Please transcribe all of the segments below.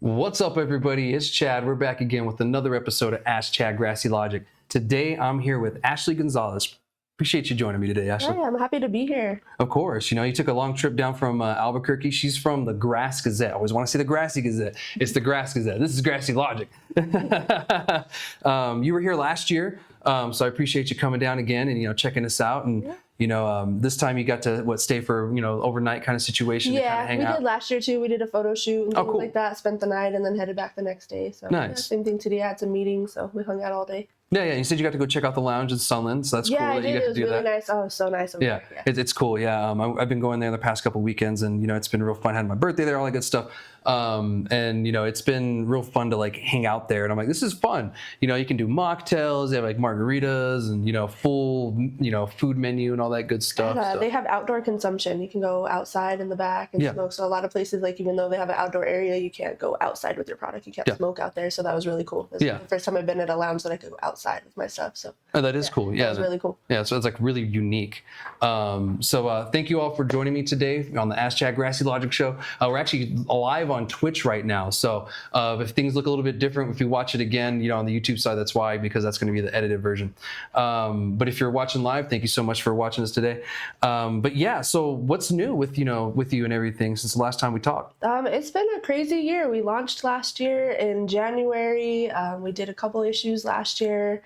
What's up, everybody? It's Chad. We're back again with another episode of Ask Chad Grassy Logic. Today, I'm here with Ashley Gonzales. Appreciate you joining me today, Ashley. Hi, I'm happy to be here. Of course. You know, you took a long trip down from Albuquerque. She's from the Grass Gazette. I always want to say the Grassy Gazette. It's the Grass Gazette. This is Grassy Logic. You were here last year, so I appreciate you coming down again and, checking us out. And, this time you got to, stay for, overnight kind of situation to kind of hang out. Yeah, we did last year, too. We did a photo shoot and things like that, spent the night, and then headed back the next day. So nice. Same thing today. I had some meetings, so we hung out all day. Yeah. You said you got to go check out the lounge in Sunland, so that's cool that you got to do that. Yeah, it was really nice. Oh, it was so nice over there. Yeah. It's cool. Yeah, I've been going there the past couple weekends, and it's been real fun. I had my birthday there, all that good stuff. And it's been real fun to hang out there. And I'm like, this is fun. You can do mocktails. They have margaritas and full food menu and all that good stuff. So. They have outdoor consumption. You can go outside in the back and smoke. So a lot of places, even though they have an outdoor area, you can't go outside with your product. You can't smoke out there. So that was really cool. It was the first time I've been at a lounge that I could go outside with my stuff. So that is cool. Yeah, that was really cool. Yeah, so it's really unique. So thank you all for joining me today on the Ask Chad Grassy Logic show. We're actually live on Twitch right now. So if things look a little bit different, if you watch it again, on the YouTube side, that's why, because that's going to be the edited version. But if you're watching live, thank you so much for watching us today. But yeah, so what's new with you and everything since the last time we talked? It's been a crazy year. We launched last year in January. We did a couple issues last year.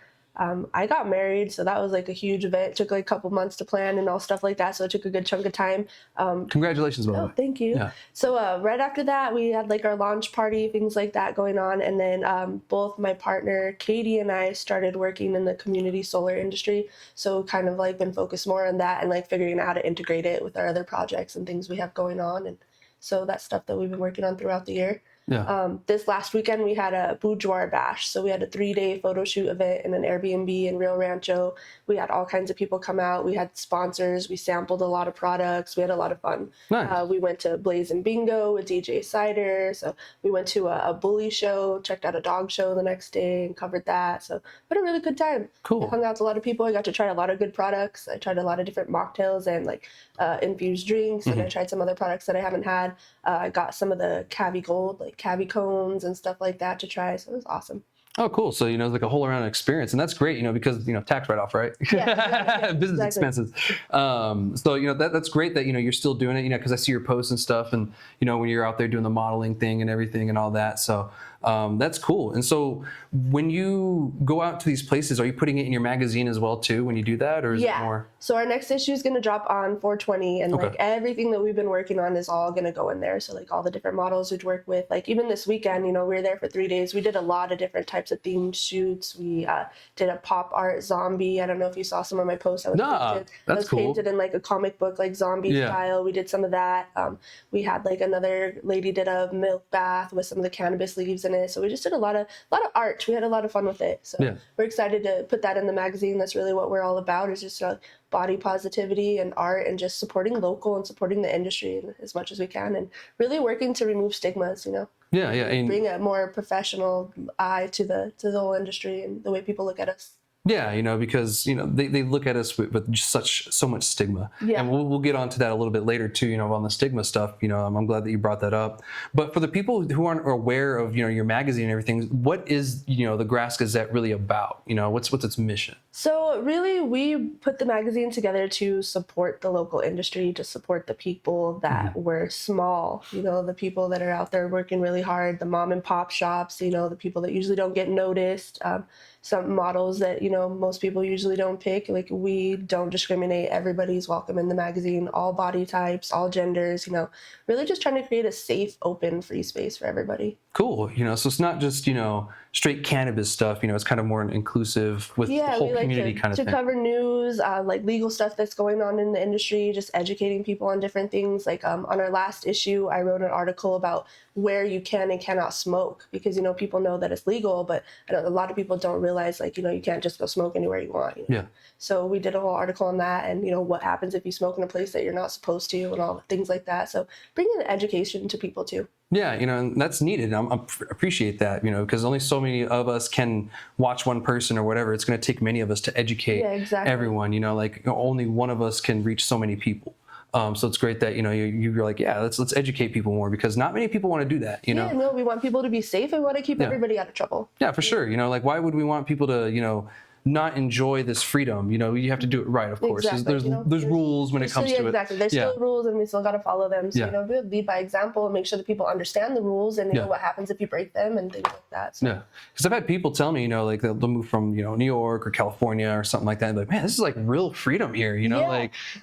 I got married, so that was a huge event. It took a couple months to plan and all stuff like that, so it took a good chunk of time. Congratulations, by the way. Thank you. Yeah. So right after that, we had our launch party, things like that going on, and then both my partner Katie and I started working in the community solar industry. So kind of been focused more on that and figuring out how to integrate it with our other projects and things we have going on, and so that's stuff that we've been working on throughout the year. Yeah. This last weekend we had a boudoir bash. So we had a 3-day photo shoot event in an Airbnb in Rio Rancho. We had all kinds of people come out. We had sponsors. We sampled a lot of products. We had a lot of fun. Nice. We went to Blaze and Bingo with DJ Cider. So we went to a bully show, checked out a dog show the next day and covered that. So we had a really good time. Cool. I hung out with a lot of people. I got to try a lot of good products. I tried a lot of different mocktails and infused drinks. And I tried some other products that I haven't had. I got some of the Cavi Gold, Cavi cones and stuff like that to try. So it was awesome. Oh, cool. So, it's a whole around experience, and that's great, because, tax write-off, right? Yeah, business expenses. So, that's great that, you're still doing it, because I see your posts and stuff, and, when you're out there doing the modeling thing and everything and all that. So that's cool. And so when you go out to these places, are you putting it in your magazine as well, too, when you do that, or is it more? So our next issue is going to drop on 4/20, and everything that we've been working on is all going to go in there. So all the different models we'd work with, even this weekend, we were there for 3 days. We did a lot of different types of themed shoots. We did a pop art zombie. I don't know if you saw some of my posts. That's cool. Painted in a comic book zombie style. We did some of that. We had another lady did a milk bath with some of the cannabis leaves in it. So we just did a lot of art. We had a lot of fun with it. So we're excited to put that in the magazine. That's really what we're all about, is just body positivity and art and just supporting local and supporting the industry as much as we can and really working to remove stigmas, Yeah. And bring a more professional eye to the whole industry and the way people look at us. Yeah, because, they look at us with just so much stigma. Yeah. And we'll get onto that a little bit later, too, on the stigma stuff. I'm glad that you brought that up. But for the people who aren't aware of, your magazine and everything, what is, the Grass Gazette really about? What's its mission? So really, we put the magazine together to support the local industry, to support the people that were small, the people that are out there working really hard, the mom and pop shops, the people that usually don't get noticed, some models that, most people usually don't pick. We don't discriminate. Everybody's welcome in the magazine, all body types, all genders, really just trying to create a safe, open, free space for everybody. Cool. So it's not just, straight cannabis stuff, it's kind of more inclusive with the whole community kind of thing. To cover news, legal stuff that's going on in the industry, just educating people on different things. On our last issue, I wrote an article about where you can and cannot smoke because, people know that it's legal, but I know a lot of people don't realize, you can't just go smoke anywhere you want. Yeah. So we did a whole article on that and, what happens if you smoke in a place that you're not supposed to and all things like that. So bringing education to people too. Yeah, and that's needed. I appreciate that, because only so many of us can watch one person or whatever. It's going to take many of us to educate everyone, only one of us can reach so many people. So it's great that, you're like, yeah, let's educate people more, because not many people want to do that, Yeah, no, we want people to be safe and we want to keep everybody out of trouble. Yeah, for sure. Like, why would we want people to, not enjoy this freedom? You have to do it right, of course. Exactly. There's rules when it comes to it. Exactly. There's still rules, and we still got to follow them. So, Yeah. we lead by example and make sure that people understand the rules and know what happens if you break them and things like that. So. Yeah, because I've had people tell me, like they'll move from, New York or California or something like that, and be like, man, this is like real freedom here,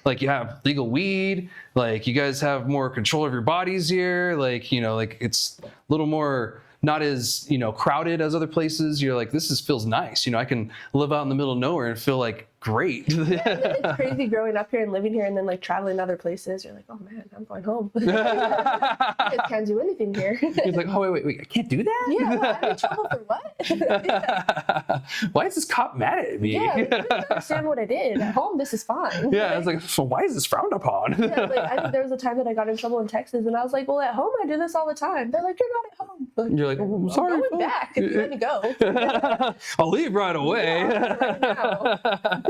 like you have legal weed, like you guys have more control of your bodies here, like, like it's a little more not as, crowded as other places. You're like, feels nice. I can live out in the middle of nowhere and feel like great. It's crazy growing up here and living here and then like traveling other places. You're like, oh man, I'm going home. You guys can't do anything here. He's like, oh, wait, I can't do that? Yeah, well, I'm in trouble for what? Why is this cop mad at me? Yeah, like, I don't understand what I did. At home, this is fine. Yeah, I was like, so why is this frowned upon? Yeah, like, I think there was a time that I got in trouble in Texas, and I was like, well, at home I do this all the time. They're like, you're not at home. Like, you're like, I'm sorry. I'm going back if you let me go. I'll leave right away. Yeah, right now.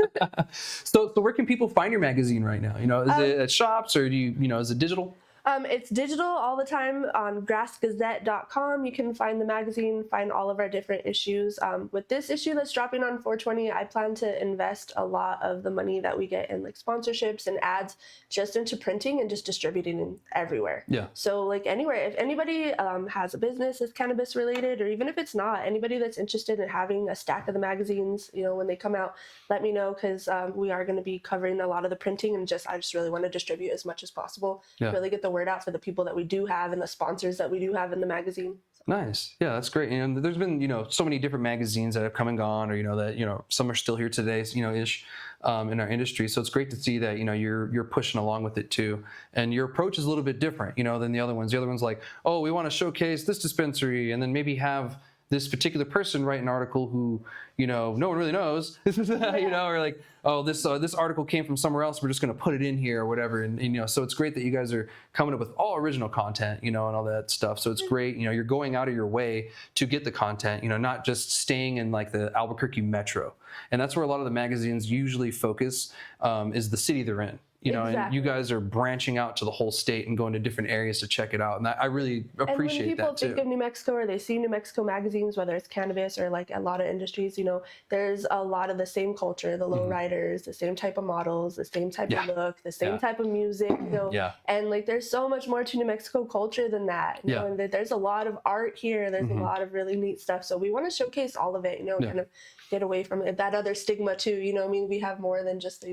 So where can people find your magazine right now? Is it at shops, or do you, is it digital? It's digital all the time on grassgazette.com. You can find the magazine, find all of our different issues. With this issue that's dropping on 420, I plan to invest a lot of the money that we get in like sponsorships and ads just into printing and just distributing it everywhere. Yeah. So like anywhere, if anybody has a business that's cannabis related, or even if it's not, anybody that's interested in having a stack of the magazines, when they come out, let me know, because we are going to be covering a lot of the printing, and I just really want to distribute as much as possible. Yeah. Really get the word out for the people that we do have and the sponsors that we do have in the magazine. So. Nice. Yeah, that's great. And there's been, so many different magazines that have come and gone, or, that, some are still here today, ish, in our industry. So it's great to see that, you're pushing along with it too. And your approach is a little bit different, than the other ones. The other one's like, oh, we want to showcase this dispensary, and then maybe have this particular person write an article who, no one really knows, or like, oh, this article came from somewhere else, we're just going to put it in here or whatever. And so it's great that you guys are coming up with all original content, and all that stuff. So it's great, you're going out of your way to get the content, not just staying in like the Albuquerque metro. And that's where a lot of the magazines usually focus, is the city they're in. Exactly. And you guys are branching out to the whole state and going to different areas to check it out. And I really appreciate that too. And when people think of New Mexico, or they see New Mexico magazines, whether it's cannabis or like a lot of industries, there's a lot of the same culture, the lowriders, the same type of models, the same type of look, the same type of music, and like there's so much more to New Mexico culture than that. And there's a lot of art here. There's a lot of really neat stuff. So we want to showcase all of it, kind of get away from it, that other stigma too. We have more than just,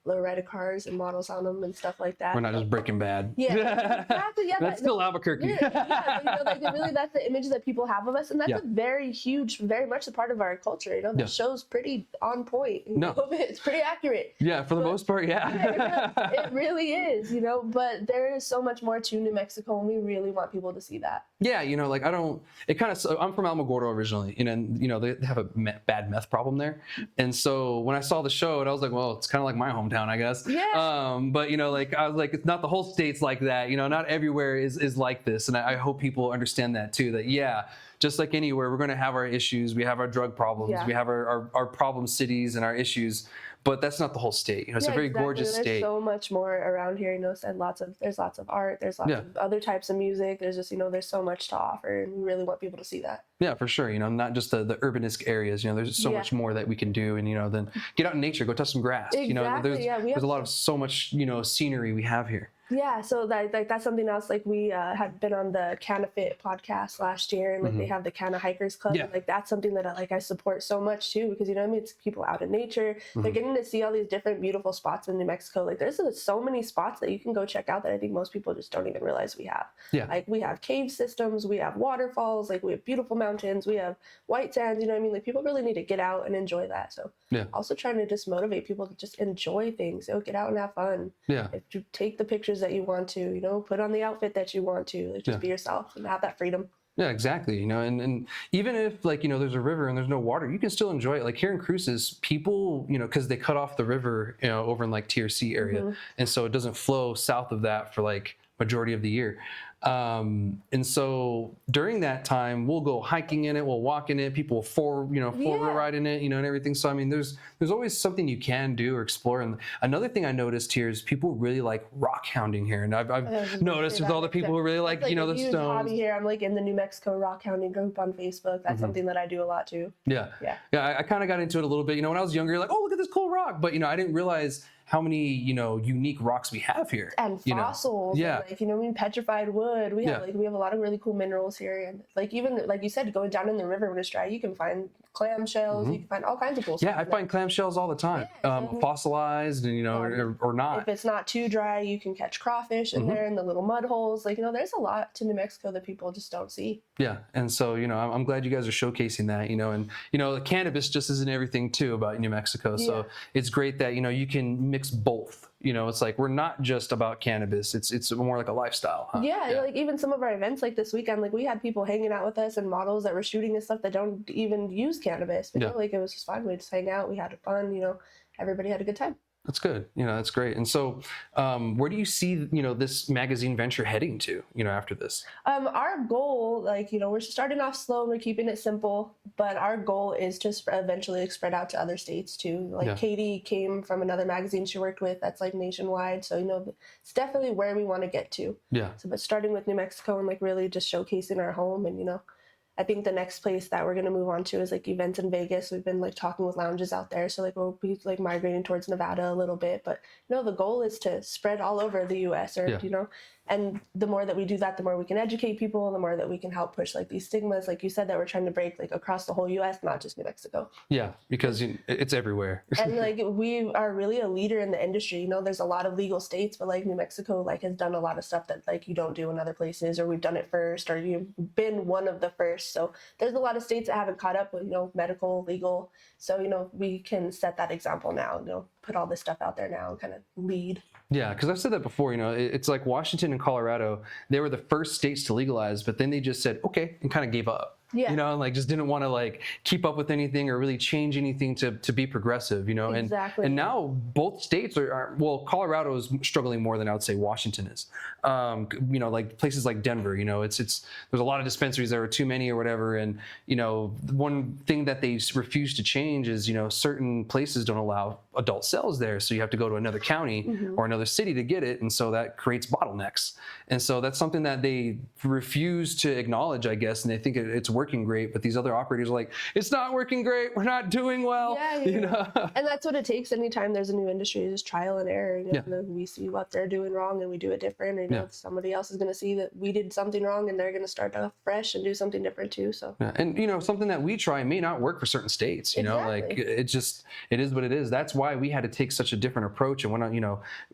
low-rider cars and models on them and stuff like that. We're not just Breaking Bad. Yeah, exactly. Yeah, that's still Albuquerque. Really, that's the image that people have of us, and that's a very huge, very much a part of our culture. The show's pretty on point. It's pretty accurate. Yeah, for the most part, it really is. But there is so much more to New Mexico, and we really want people to see that. Yeah, like I'm from Alamogordo originally, and they have a bad meth problem there, and so when I saw the show, I was like, well, it's kind of like my hometown, I guess. Yeah. But I was like, it's not the whole state's like that. Not everywhere is like this, and I hope people understand that too. That just like anywhere, we're going to have our issues. We have our drug problems. We have our problem cities and our issues. But that's not the whole state. It's a very gorgeous state. There's so much more around here, and there's lots of art, there's lots of other types of music. There's just, there's so much to offer, and we really want people to see that. Yeah, for sure. Not just the urbanist areas. There's so much more that we can do, and then get out in nature, go touch some grass. Exactly. There's a lot of so much scenery we have here. Yeah, so that's something else. Like we had been on the Cannafit podcast last year, and like they have the Canna Hikers Club. Yeah. And, like that's something that I support so much too, because it's people out in nature. They're getting to see all these different beautiful spots in New Mexico. Like there's so many spots that you can go check out that I think most people just don't even realize we have. Yeah. Like we have cave systems, we have waterfalls, like we have beautiful mountains, we have white sands. Like people really need to get out and enjoy that. So also trying to just motivate people to just enjoy things. Get out and have fun. Yeah. If you take the pictures that you want to, put on the outfit that you want to, like just be yourself and have that freedom. Yeah, exactly. And even if there's a river and there's no water, you can still enjoy it. Like here in Cruces, people, because they cut off the river, over in like Tier C area. And so it doesn't flow south of that for like majority of the year. And so during that time, we'll go hiking in it, we'll walk in it, people will four-wheel ride in it, and everything. So I mean, there's always something you can do or explore. And another thing I noticed here is people really like rock hounding here, and I've noticed with all the people who really like, that's the a huge stones. hobby here. I'm like in the New Mexico rock hounding group on Facebook. That's something that I do a lot too. Yeah. I kind of got into it a little bit. When I was younger, like, oh, look at this cool rock, but I didn't realize how many unique rocks we have here, and fossils, and like petrified wood. We have a lot of really cool minerals here, and like even like you said, going down in the river when it's dry, you can find clamshells, you can find all kinds of cool stuff. I find clamshells all the time, fossilized and or not. If it's not too dry, you can catch crawfish in there in the little mud holes. Like there's a lot to New Mexico that people just don't see. Yeah, and so I'm glad you guys are showcasing that. And the cannabis just isn't everything too about New Mexico. So it's great that you can mix both. It's like we're not just about cannabis. It's more like a lifestyle. Huh? Yeah, like even some of our events like this weekend, like we had people hanging out with us and models that were shooting and stuff that don't even use cannabis. But like it was just fun. We just hang out. We had fun. Everybody had a good time. That's good. That's great. And so, where do you see, this magazine venture heading to, after this? Our goal, like, we're starting off slow and we're keeping it simple, but our goal is to eventually spread out to other states too. Like Katie came from another magazine she worked with that's like nationwide. So, it's definitely where we want to get to. Yeah. So, but starting with New Mexico and like really just showcasing our home and, I think the next place that we're going to move on to is like events in Vegas. We've been like talking with lounges out there. So like we'll be like migrating towards Nevada a little bit, but the goal is to spread all over the US and the more that we do that, the more we can educate people, the more that we can help push like these stigmas, like you said, that we're trying to break like across the whole US, not just New Mexico. Yeah, because it's everywhere. And like we are really a leader in the industry. There's a lot of legal states, but like New Mexico like has done a lot of stuff that like you don't do in other places, or we've done it first, or you've been one of the first. So there's a lot of states that haven't caught up with medical, legal. So we can set that example now. Put all this stuff out there now and kind of lead. Yeah, because I've said that before, it's like Washington and Colorado, they were the first states to legalize, but then they just said, okay, and kind of gave up. Yeah. And like just didn't want to like keep up with anything or really change anything to be progressive, Exactly. And now both states are Colorado is struggling more than I would say Washington is. Like places like Denver, it's there's a lot of dispensaries, there are too many or whatever. And, one thing that they refuse to change is, certain places don't allow adult sales there. So you have to go to another county or another city to get it. And so that creates bottlenecks. And so that's something that they refuse to acknowledge, I guess. And they think it's working great, but these other operators are like, it's not working great, we're not doing well. And that's what it takes anytime there's a new industry, just trial and error. We see what they're doing wrong and we do it different, and somebody else is going to see that we did something wrong and they're going to start off fresh and do something different too. So and something that we try may not work for certain states, like it is what it is. That's why we had to take such a different approach. And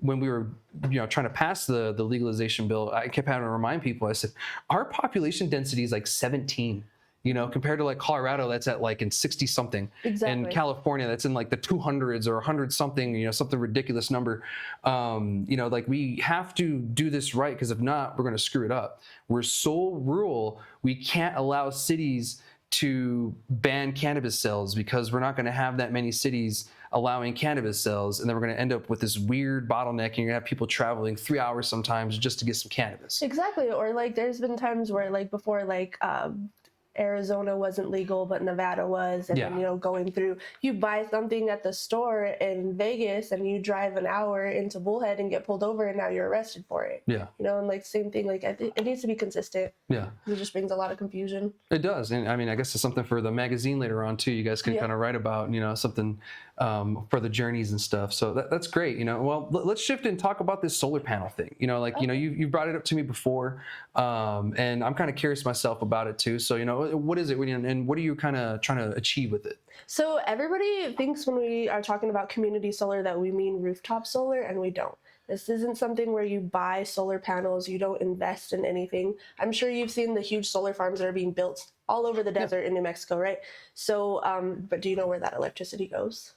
when we were trying to pass the legalization bill, I kept having to remind people, I said, our population density is like 17. Compared to like Colorado, that's at like in 60 something. Exactly. And California, that's in like the 200s or 100 something, something ridiculous number. Like we have to do this right, because if not, we're going to screw it up. We're so rural, we can't allow cities to ban cannabis sales, because we're not going to have that many cities allowing cannabis sales, and then we're going to end up with this weird bottleneck, and you're going to have people traveling 3 hours sometimes just to get some cannabis. Exactly. Or like there's been times where like before like Arizona wasn't legal, but Nevada was. And then, going through, you buy something at the store in Vegas and you drive an hour into Bullhead and get pulled over and now you're arrested for it. Yeah. And like same thing, like it needs to be consistent. Yeah. It just brings a lot of confusion. It does. And I mean, I guess it's something for the magazine later on too. You guys can kind of write about, something for the journeys and stuff. So that's great. Well, let's shift and talk about this solar panel thing. You brought it up to me before, and I'm kind of curious myself about it too. So, what is it, and what are you kind of trying to achieve with it? So everybody thinks when we are talking about community solar that we mean rooftop solar, and we don't. This isn't something where you buy solar panels, you don't invest in anything. I'm sure you've seen the huge solar farms that are being built all over the desert in New Mexico, right? So, but do you know where that electricity goes?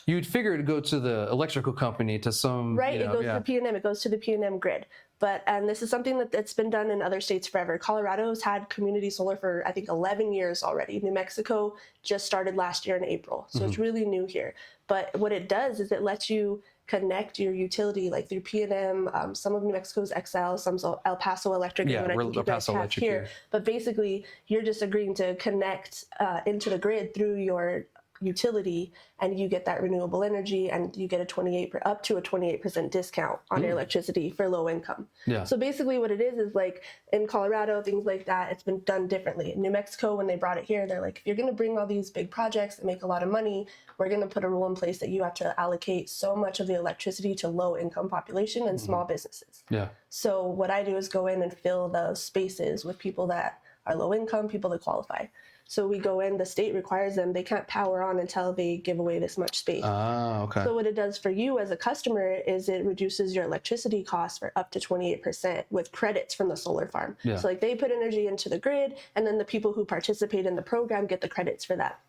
You'd figure it'd go to the electrical company, to some... Right, it goes to the P&M, it goes to the P&M grid. And this is something that's been done in other states forever. Colorado's had community solar for, I think, 11 years already. New Mexico just started last year in April, so it's really new here. But what it does is it lets you connect your utility like through P&M. Some of New Mexico's XL, some's El Paso Electric. Yeah, what I think you El guys Paso have Electric here. here. But basically, you're just agreeing to connect into the grid through your utility, and you get that renewable energy, and you get up to a 28% discount on your electricity for low income. Yeah. So basically what it is like in Colorado, things like that, it's been done differently. In New Mexico, when they brought it here, they're like, if you're going to bring all these big projects that make a lot of money, we're going to put a rule in place that you have to allocate so much of the electricity to low income population and small businesses. Yeah. So what I do is go in and fill those spaces with people that are low income, people that qualify. So we go in, the state requires them, they can't power on until they give away this much space. Ah, okay. So what it does for you as a customer is it reduces your electricity costs for up to 28% with credits from the solar farm. Yeah. So like they put energy into the grid, and then the people who participate in the program get the credits for that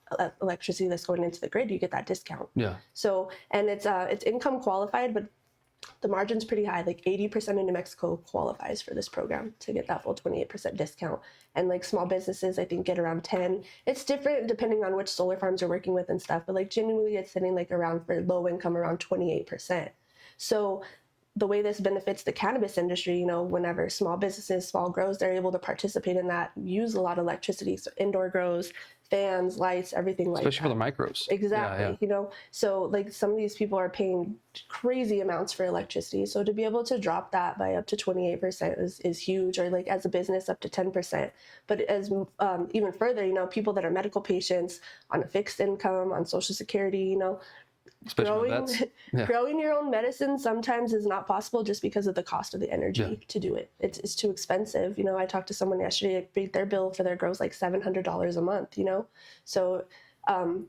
electricity that's going into the grid. You get that discount. Yeah. So, and it's income qualified, but the margin's pretty high. Like 80% in New Mexico qualifies for this program to get that full 28% discount. And like small businesses, I think, get around 10. It's different depending on which solar farms you're working with and stuff, but like genuinely it's sitting like around, for low income, around 28%. So the way this benefits the cannabis industry, you know, whenever small businesses, small grows, they're able to participate in that, use a lot of electricity. So indoor grows, fans, lights, everything like that. Especially for the micros. Exactly. Yeah. You know, so like some of these people are paying crazy amounts for electricity. So to be able to drop that by up to 28% is huge, or like as a business up to 10%. But as even further, you know, people that are medical patients on a fixed income, on Social Security, you know, growing your own medicine sometimes is not possible just because of the cost of the energy to do it. It's too expensive. You know, I talked to someone yesterday, their bill for their grow is like $700 a month, you know? So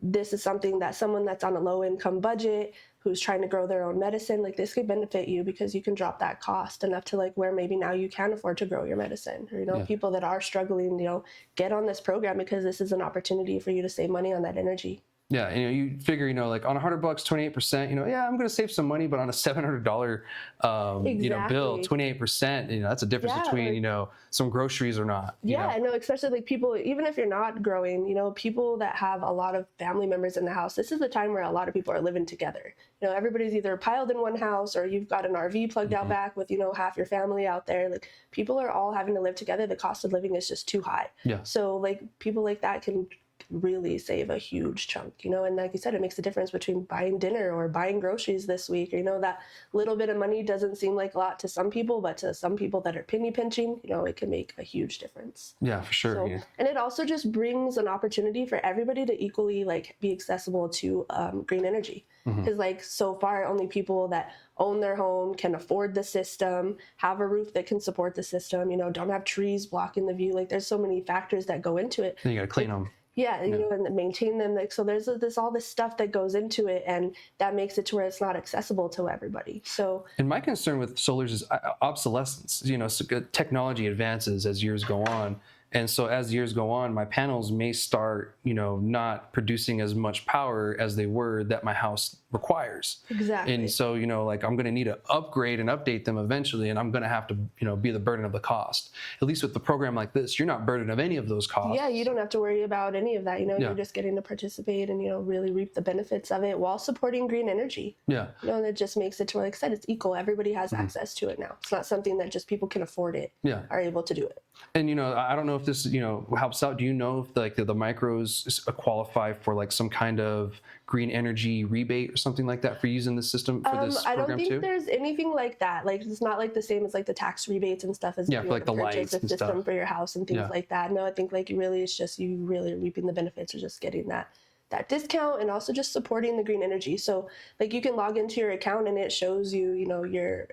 this is something that someone that's on a low income budget who's trying to grow their own medicine, like this could benefit you because you can drop that cost enough to like where maybe now you can afford to grow your medicine. Or, you know, people that are struggling, you know, get on this program because this is an opportunity for you to save money on that energy. Yeah, and, you know, you figure, you know, like on $100, 28%, you know, yeah, I'm going to save some money, but on a $700, you know, bill, 28%, you know, that's a difference between, you know, some groceries or not. I know, especially like people, even if you're not growing, you know, people that have a lot of family members in the house, this is the time where a lot of people are living together. You know, everybody's either piled in one house or you've got an RV plugged out back with, you know, half your family out there. Like people are all having to live together. The cost of living is just too high. Yeah. So like people like that can really save a huge chunk, you know, and like you said, it makes a difference between buying dinner or buying groceries this week. You know, that little bit of money doesn't seem like a lot to some people, but to some people that are penny pinching, you know, it can make a huge difference. Yeah, for sure. So, and it also just brings an opportunity for everybody to equally like be accessible to green energy. Because like so far, only people that own their home, can afford the system, have a roof that can support the system, you know, don't have trees blocking the view. Like there's so many factors that go into it. Then you got to clean them. Yeah, you know, and maintain them. Like, so there's all this stuff that goes into it, and that makes it to where it's not accessible to everybody. So, and my concern with solars is obsolescence. You know, so technology advances as years go on, and so as years go on, my panels may start, you know, not producing as much power as they were that my house requires. Exactly. And so, you know, like I'm going to need to upgrade and update them eventually, and I'm going to have to, you know, be the burden of the cost. At least with the program like this, you're not burdened of any of those costs. Yeah, you don't have to worry about any of that. You know, you're just getting to participate and, you know, really reap the benefits of it while supporting green energy. Yeah. You know, and it just makes it to where, like I said, it's equal. Everybody has access to it now. It's not something that just people can afford it. Are able to do it. And, you know, I don't know if this, you know, helps out. Do you know if like the micros qualify for like some kind of green energy rebate or something like that for using the system for this program too? I don't think there's anything like that. Like it's not like the same as like the tax rebates and stuff as for like the lights and system stuff for your house and things like that. No, I think like really it's just you really reaping the benefits or just getting that discount and also just supporting the green energy. So like you can log into your account and it shows you, you know, your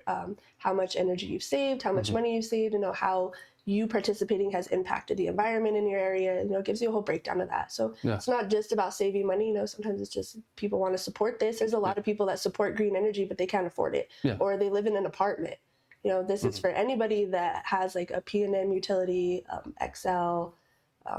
how much energy you've saved, how much money you've saved, you know, how you participating has impacted the environment in your area. You know, it gives you a whole breakdown of that. So it's not just about saving money. You know, sometimes it's just people want to support this. There's a lot of people that support green energy, but they can't afford it, or they live in an apartment. You know, this is for anybody that has like a P&M utility, XL.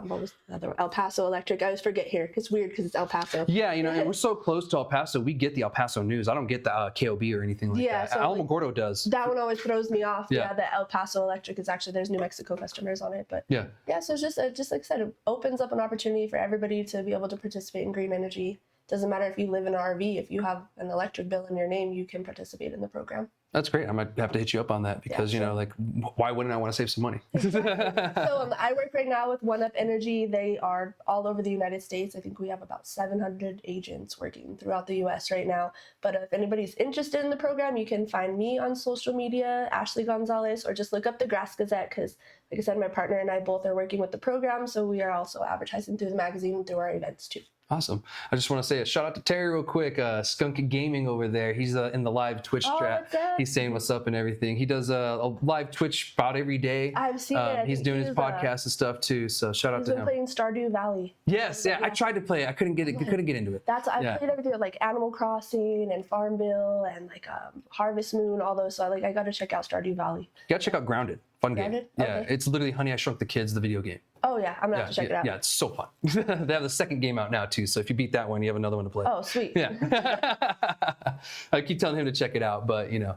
What was the other one? El Paso Electric. I always forget here. It's weird because it's El Paso. Yeah, you know, and we're so close to El Paso. We get the El Paso news. I don't get the KOB or anything like that. So Alamogordo does. That one always throws me off. Yeah, the El Paso Electric is actually, there's New Mexico customers on it. But so it's just like I said, it opens up an opportunity for everybody to be able to participate in green energy doesn't matter if you live in an RV, if you have an electric bill in your name, you can participate in the program. That's great. I might have to hit you up on that because, you know, like, why wouldn't I want to save some money? Exactly. So I work right now with One Up Energy. They are all over the United States. I think we have about 700 agents working throughout the U.S. right now. But if anybody's interested in the program, you can find me on social media, Ashley Gonzales, or just look up the Grass Gazette because, like I said, my partner and I both are working with the program. So we are also advertising through the magazine and through our events too. Awesome. I just want to say a shout out to Terry real quick. Skunk Gaming over there. He's in the live Twitch chat. He's saying what's up and everything. He does a live Twitch about every day. I've seen it. He's doing his podcast and stuff too. So shout out to him. He's been playing Stardew Valley. Yes, yeah. I tried to play it. I couldn't get into it. I played everything like Animal Crossing and Farmville and like Harvest Moon, all those. So I got to check out Stardew Valley. You gotta check out Grounded. Fun game. Grounded? Yeah, Okay. It's literally Honey, I Shrunk the Kids, the video game. Oh yeah, I'm gonna have to check it out. Yeah, it's so fun. They have the second game out now too, so if you beat that one, you have another one to play. Oh, sweet. Yeah. I keep telling him to check it out, but you know.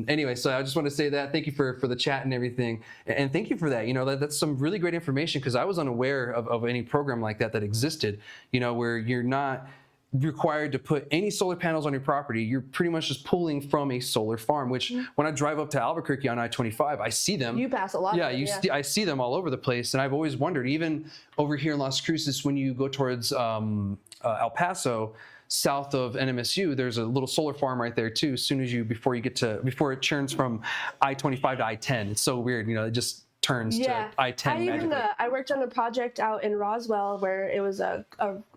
Anyway, so I just want to say that. Thank you for the chat and everything, and thank you for that. You know, that's some really great information because I was unaware of any program like that existed. You know, where you're not required to put any solar panels on your property. You're pretty much just pulling from a solar farm, which when I drive up to Albuquerque on I-25, I see them. You pass a lot. Yeah, I see them all over the place. And I've always wondered, even over here in Las Cruces, when you go towards El Paso, south of NMSU, there's a little solar farm right there too, before it churns from I-25 to I-10. It's so weird, you know, it just turns to I-10 magically. I worked on a project out in Roswell where it was a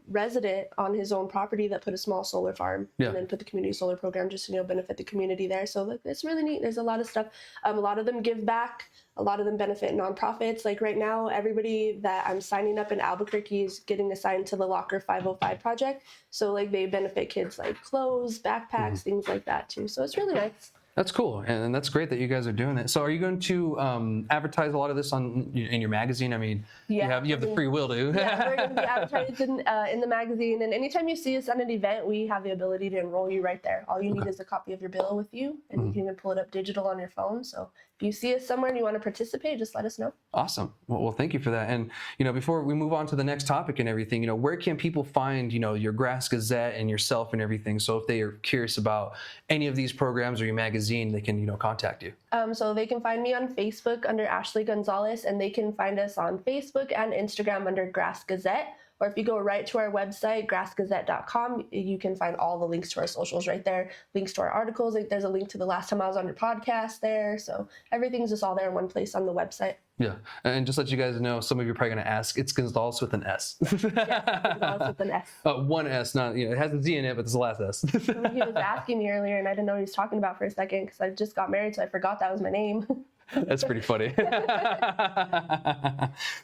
resident on his own property that put a small solar farm and then put the community solar program just to, you know, benefit the community there. So it's really neat. There's a lot of stuff. A lot of them give back. A lot of them benefit nonprofits. Like right now, everybody that I'm signing up in Albuquerque is getting assigned to the Locker 505 project. So like they benefit kids like clothes, backpacks, things like that too. So it's really nice. That's cool, and that's great that you guys are doing it. So, are you going to advertise a lot of this in your magazine? I mean, you have the free will to. Yeah, we're going to be advertising in the magazine, and anytime you see us at an event, we have the ability to enroll you right there. All you need is a copy of your bill with you, and you can even pull it up digital on your phone. So, if you see us somewhere and you want to participate, just let us know. Awesome. Well, thank you for that. And you know, before we move on to the next topic and everything, you know, where can people find your Grass Gazette and yourself and everything? So, if they are curious about any of these programs or your magazine, they can contact you. So they can find me on Facebook under Ashley Gonzales, and they can find us on Facebook and Instagram under Grass Gazette. Or if you go right to our website, grassgazette.com, you can find all the links to our socials right there, links to our articles. Like there's a link to the last time I was on your podcast there. So everything's just all there in one place on the website. Yeah, and just let you guys know, some of you are probably going to ask, it's Gonzales with an S. Yeah, Gonzales with an S. One S, not, it has a Z in it, but it's the last S. He was asking me earlier, and I didn't know what he was talking about for a second because I just got married, so I forgot that was my name. That's pretty funny.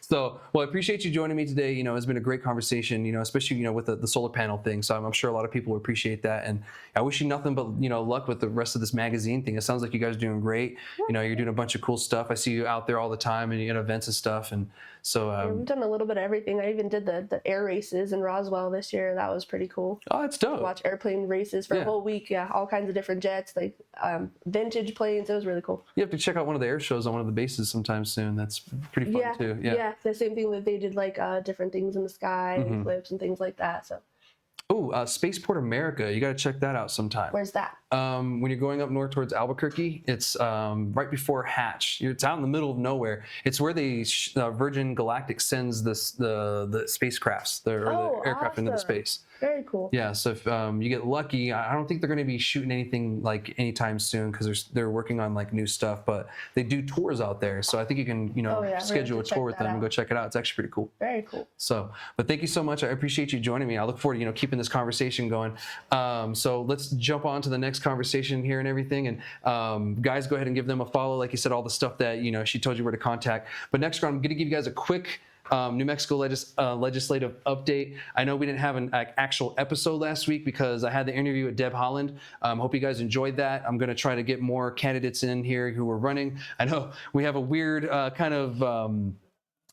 So, well, I appreciate you joining me today. You know, it's been a great conversation, especially, with the solar panel thing. So I'm sure a lot of people appreciate that. And I wish you nothing but, luck with the rest of this magazine thing. It sounds like you guys are doing great. You're doing a bunch of cool stuff. I see you out there all the time and at events and stuff. And so we've done a little bit of everything. I even did the air races in Roswell this year. That was pretty cool. Oh, that's dope. Watch airplane races for a whole week. Yeah, all kinds of different jets, like vintage planes. It was really cool. You have to check out one of the air shows on one of the bases sometime soon. That's pretty fun too. Yeah, the same thing that they did, like different things in the sky, and flips and things like that. So. Oh, Spaceport America. You got to check that out sometime. Where's that? When you're going up north towards Albuquerque, it's right before Hatch. It's out in the middle of nowhere. It's where the Virgin Galactic sends the spacecrafts, the aircraft into the space. Very cool. Yeah, so if you get lucky, I don't think they're going to be shooting anything like anytime soon because they're working on like new stuff, but they do tours out there. So I think you can, schedule a tour with them and go check it out. It's actually pretty cool. Very cool. So, but thank you so much. I appreciate you joining me. I look forward to, keeping this conversation going. So let's jump on to the next conversation here and everything. And guys, go ahead and give them a follow. Like you said, all the stuff that, she told you where to contact. But next, I'm going to give you guys a quick New Mexico legislative update. I know we didn't have an actual episode last week because I had the interview with Deb Holland. Hope you guys enjoyed that. I'm going to try to get more candidates in here who are running. I know we have a weird kind of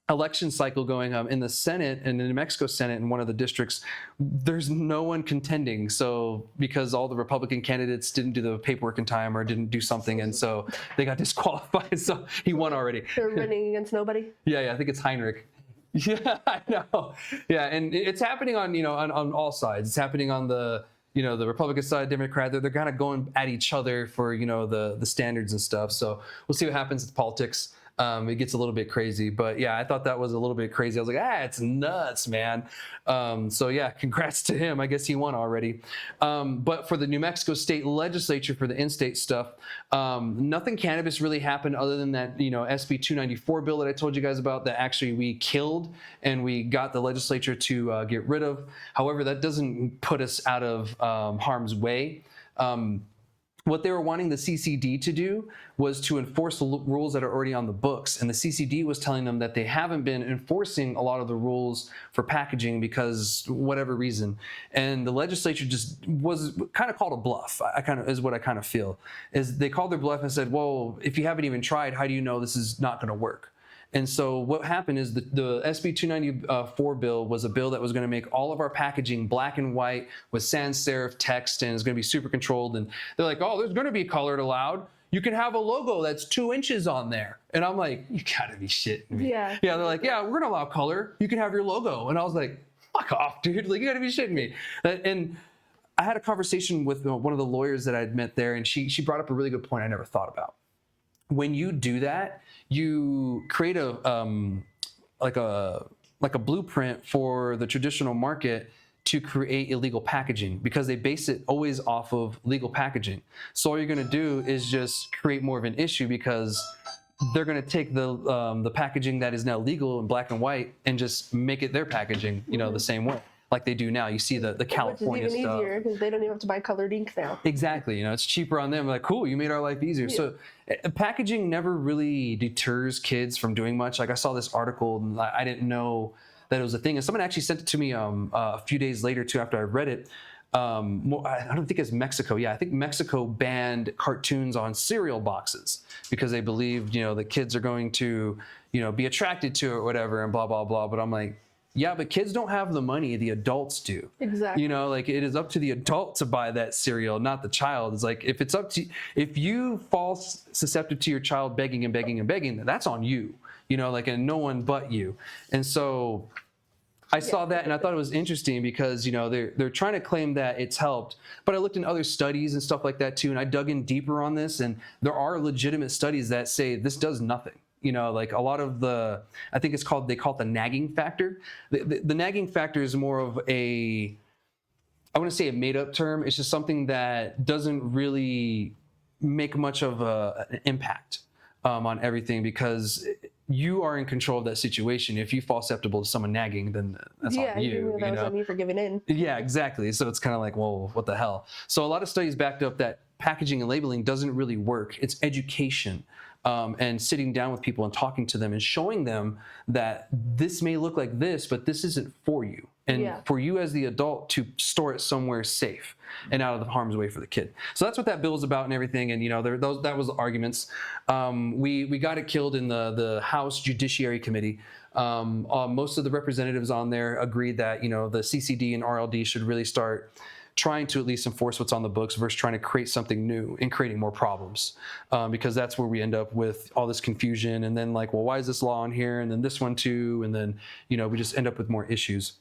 election cycle going in the Senate, in the New Mexico Senate, in one of the districts. There's no one contending. So because all the Republican candidates didn't do the paperwork in time or didn't do something, and so they got disqualified. So he won already. They're running against nobody? Yeah, I think it's Heinrich. Yeah, I know. Yeah, and it's happening on on all sides. It's happening on the the Republican side, Democrat. They're kind of going at each other for the standards and stuff. So we'll see what happens with politics. It gets a little bit crazy, but yeah, I thought that was a little bit crazy. I was like, it's nuts, man. So yeah, congrats to him. I guess he won already. But for the New Mexico State Legislature, for the in-state stuff, nothing cannabis really happened other than that, SB 294 bill that I told you guys about that actually we killed and we got the legislature to get rid of. However, that doesn't put us out of harm's way. What they were wanting the CCD to do was to enforce the rules that are already on the books. And the CCD was telling them that they haven't been enforcing a lot of the rules for packaging because whatever reason. And the legislature just was kind of called a bluff. Is what I kind of feel. Is they called their bluff and said, well, if you haven't even tried, how do you know this is not going to work? And so what happened is the SB 294 bill was a bill that was going to make all of our packaging black and white with sans serif text, and it's going to be super controlled. And they're like, oh, there's going to be colored allowed. You can have a logo that's 2 inches on there. And I'm like, you gotta be shitting me. Yeah, they're like, yeah, we're going to allow color. You can have your logo. And I was like, fuck off, dude. Like, you got to be shitting me. And I had a conversation with one of the lawyers that I'd met there, and she brought up a really good point I never thought about. When you do that, you create a blueprint for the traditional market to create illegal packaging because they base it always off of legal packaging. So all you're going to do is just create more of an issue because they're going to take the packaging that is now legal in black and white and just make it their packaging, the same way. Like they do now. You see the California Which is even stuff. easier because they don't even have to buy colored ink now. Exactly. It's cheaper on them. Like, cool, you made our life easier. Yeah. So packaging never really deters kids from doing much. Like I saw this article and I didn't know that it was a thing. And someone actually sent it to me a few days later too after I read it. I don't think it's Mexico. Yeah, I think Mexico banned cartoons on cereal boxes because they believed, the kids are going to, be attracted to it or whatever and blah, blah, blah. But I'm like, yeah, but kids don't have the money, the adults do. Exactly. It is up to the adult to buy that cereal, not the child. It's like if you fall susceptible to your child begging and begging and begging, that's on you, and no one but you. And so I saw that and I thought it was interesting because, they're trying to claim that it's helped, but I looked in other studies and stuff like that too. And I dug in deeper on this and there are legitimate studies that say this does nothing. Like a lot of I think they call it the nagging factor. The nagging factor is more of I want to say a made up term. It's just something that doesn't really make much of an impact on everything because you are in control of that situation. If you fall susceptible to someone nagging, then that's on you. That was on you for giving in. Yeah, exactly. So it's kind of like, well, what the hell? So a lot of studies backed up that packaging and labeling doesn't really work. It's education. And sitting down with people and talking to them and showing them that this may look like this, but this isn't for you. And for you as the adult to store it somewhere safe and out of the harm's way for the kid. So that's what that bill is about and everything. And, that was the arguments. We got it killed in the House Judiciary Committee. Most of the representatives on there agreed that, the CCD and RLD should really start trying to at least enforce what's on the books versus trying to create something new and creating more problems because that's where we end up with all this confusion and then like, well, why is this law on here? And then this one too. And then, we just end up with more issues.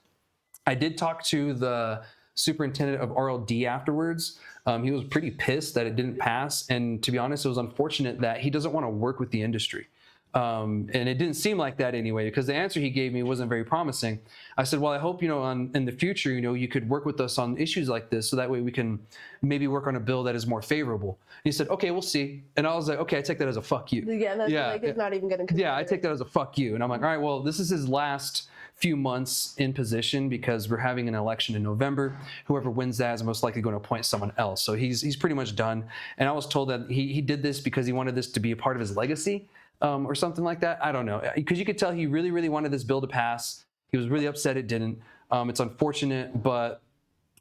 I did talk to the superintendent of RLD afterwards. He was pretty pissed that it didn't pass. And to be honest, it was unfortunate that he doesn't want to work with the industry. And it didn't seem like that anyway, because the answer he gave me wasn't very promising. I said, well, I hope, in the future, you could work with us on issues like this. So that way we can maybe work on a bill that is more favorable. And he said, okay, we'll see. And I was like, okay, I take that as a fuck you. It's not even going to. Yeah, I take that as a fuck you. And I'm like, all right, well, this is his last few months in position because we're having an election in November. Whoever wins that is most likely going to appoint someone else. So he's pretty much done. And I was told that he did this because he wanted this to be a part of his legacy. Or something like that. I don't know. Because you could tell he really, really wanted this bill to pass. He was really upset it didn't. It's unfortunate, but